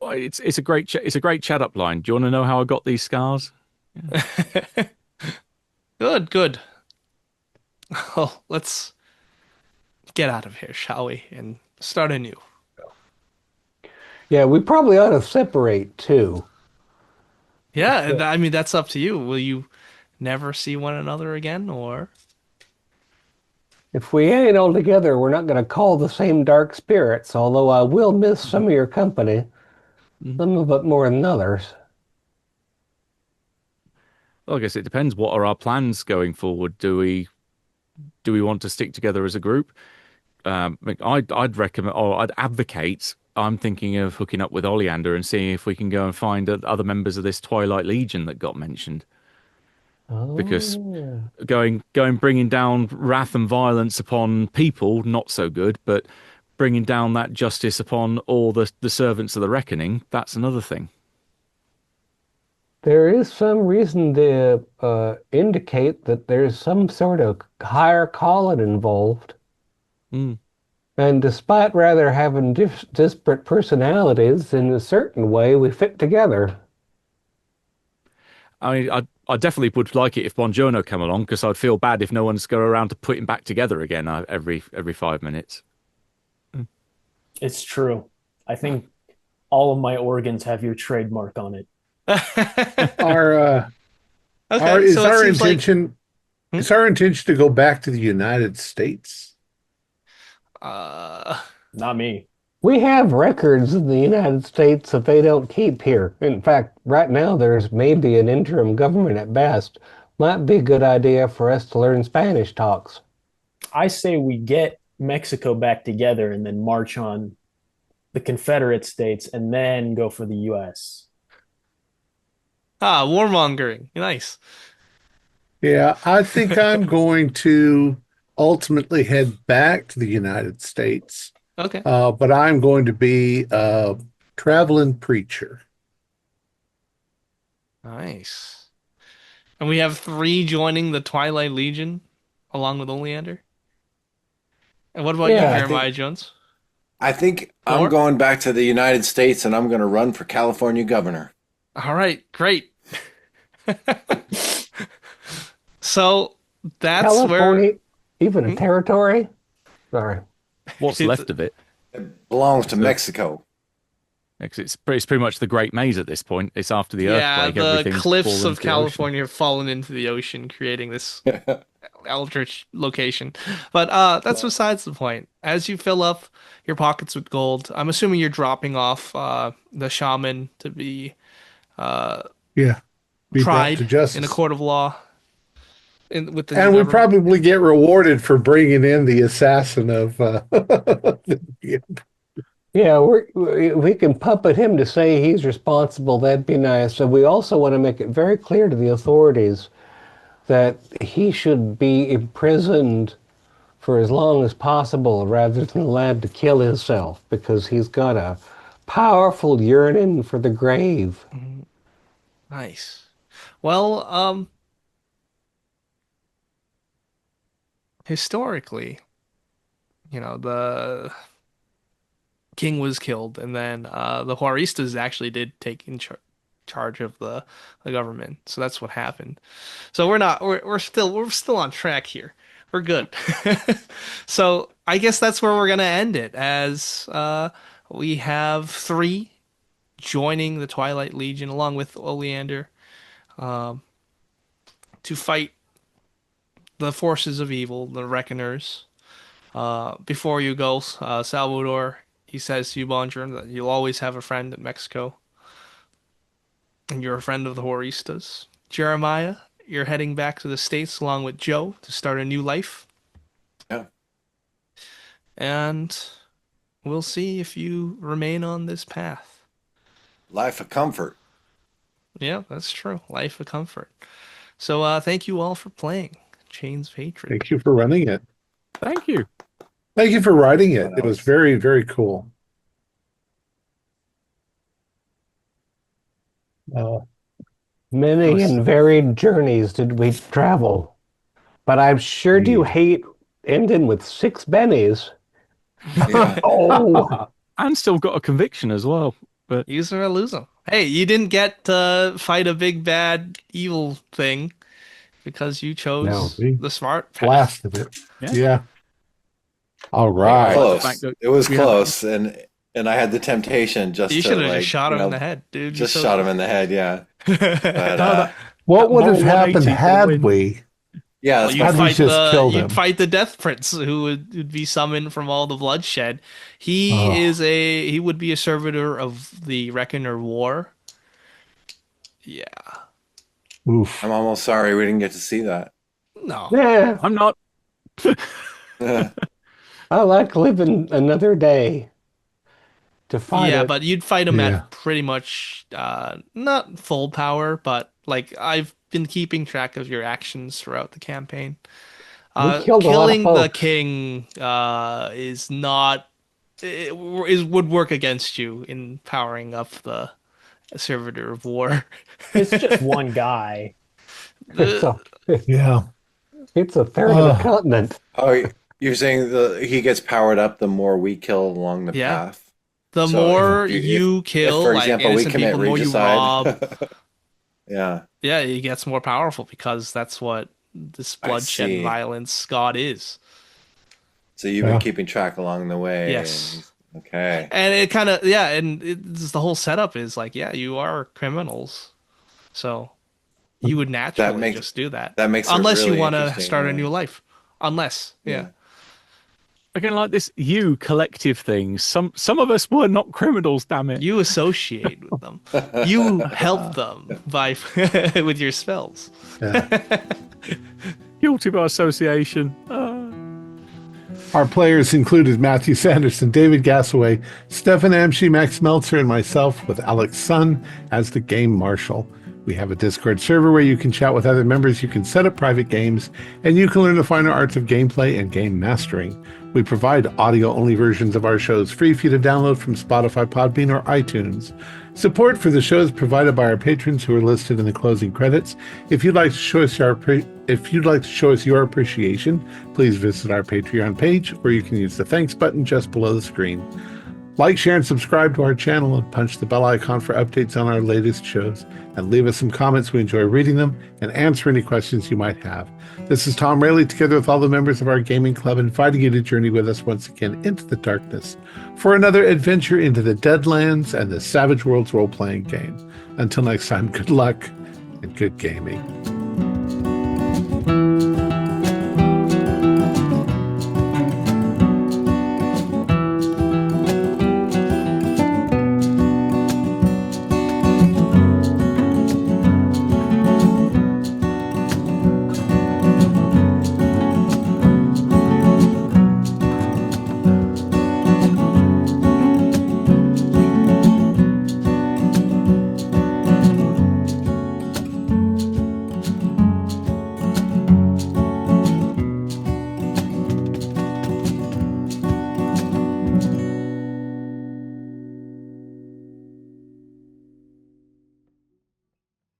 Well, it's a great chat up line. Do you want to know how I got these scars? Good. Oh, let's get out of here, shall we? And start anew. Yeah, we probably ought to separate too. Yeah, I mean, that's up to you. Will you never see one another again, or? If we ain't all together, we're not going to call the same dark spirits, although I will miss some of your company, some of it more than others. Well, I guess it depends. What are our plans going forward? Do we want to stick together as a group? I'd recommend, or I'd advocate. I'm thinking of hooking up with Oleander and seeing if we can go and find other members of this Twilight Legion that got mentioned. Because bringing down wrath and violence upon people, not so good, but bringing down that justice upon all the servants of the reckoning, that's another thing. There is some reason to indicate that there's some sort of higher calling involved. Mm. And despite rather having disparate personalities, in a certain way, we fit together. I mean, I definitely would like it if Bongiorno came along, because I'd feel bad if no one's go around to put him back together again every 5 minutes. It's true. I think all of my organs have your trademark on it. Our Okay, is so it our seems like intention is our intention to go back to the United States? Not me. We have records in the United States that they don't keep here. In fact, right now there's maybe an interim government at best. Might be a good idea for us to learn Spanish talks. I say we get Mexico back together and then march on the Confederate States and then go for the US. warmongering. Nice. Yeah, I think I'm going to ultimately head back to the United States, Okay. but I'm going to be a traveling preacher. Nice. And we have 3 joining the Twilight Legion along with Oleander. And what about you, Yeah, I Jeremiah Jones? I think Or- I'm going back to the United States and I'm going to run for California governor. All right, great. So that's California, where even a territory? Sorry. What's It's- left of it? It belongs to Mexico. It's pretty much the Great Maze at this point. It's after the yeah, earthquake. the Everything's cliffs fallen of into the ocean. California have fallen into the ocean, creating this eldritch location. But that's besides the point. As you fill up your pockets with gold, I'm assuming you're dropping off the shaman to be Yeah. Be brought tried to justice. in a court of law. With the And we government. probably get rewarded for bringing in the assassin of. Yeah, we can puppet him to say he's responsible. That'd be nice. So we also want to make it very clear to the authorities that he should be imprisoned for as long as possible rather than allowed to kill himself because he's got a powerful yearning for the grave. Nice. Well, historically, the king was killed, and then the Juaristas actually did take in charge of the government. So that's what happened. So we're still on track here. We're good. So I guess that's where we're gonna end it, as we have 3 joining the Twilight Legion along with Oleander to fight the forces of evil, the Reckoners. Before you go, Salvador, he says to you, Bonjour, that you'll always have a friend in Mexico. And you're a friend of the Juaristas. Jeremiah, you're heading back to the States along with Joe to start a new life. Yeah. And we'll see if you remain on this path. Life of comfort. Yeah, that's true. Life of comfort. So thank you all for playing Chains of Hatred. Thank you for running it. Thank you. Thank you for writing it. It was very, very cool. Many and varied journeys did we travel, but I sure do hate ending with 6 bennies. Yeah. Oh, And still got a conviction as well. But Use them or lose them. Hey, you didn't get to fight a big bad evil thing because you chose No, the smart path. Blasted it. Yeah. Yeah. All right. Close. fact that It was we have- close, and I had the temptation just You to should have like, just shot him you in know, the head, dude. Just shot him in the head. Yeah. But, What would have Moral happened 180 had win. we? yeah. Well, That's you'd How'd we fight just kill them? you'd fight the Death Prince, who would be summoned from all the bloodshed. He would be a servitor of the Reckoner War. Yeah. Oof. I'm almost sorry we didn't get to see that. No. yeah. I'm not. I like living another day to fight Yeah, it. but you'd fight him Yeah. at pretty much not full power, but like I've been keeping track of your actions throughout the campaign. We killed a lot of Killing the folks. king is not would work against you in powering up the servitor of war. It's just one guy. It's a, Yeah. it's a third of the continent. Oh, you're saying he gets powered up the more we kill along the Yeah. path. The So more if- you kill, for like example, we innocent commit people, the more you rob, regicide. Yeah. yeah, he gets more powerful because that's what this bloodshed see. and violence god is. So you've been keeping track along the way. Yes. Okay. And it kind of, yeah, and the whole setup is like, yeah, you are criminals, so you would naturally makes- just do that. that makes it unless you really want to interesting, start a yeah. new life. Unless, yeah. Again, like this you collective thing. Some of us were not criminals, damn it. You associate with them. You help them by with your spells. Guilty by association. Our players included Matthew Sanderson, David Gassaway, Stefan Amshi, Max Meltzer, and myself with Alex Sun as the game marshal. We have a Discord server where you can chat with other members, you can set up private games, and you can learn the finer arts of gameplay and game mastering. We provide audio-only versions of our shows free for you to download from Spotify, Podbean, or iTunes. Support for the show is provided by our patrons who are listed in the closing credits. If you'd like to show us your appreciation, please visit our Patreon page, or you can use the thanks button just below the screen. Like, share, and subscribe to our channel, and punch the bell icon for updates on our latest shows. And leave us some comments. We enjoy reading them and answer any questions you might have. This is Thom Raley, together with all the members of our gaming club, inviting you to journey with us once again into the darkness for another adventure into the Deadlands and the Savage Worlds role-playing game. Until next time, good luck and good gaming.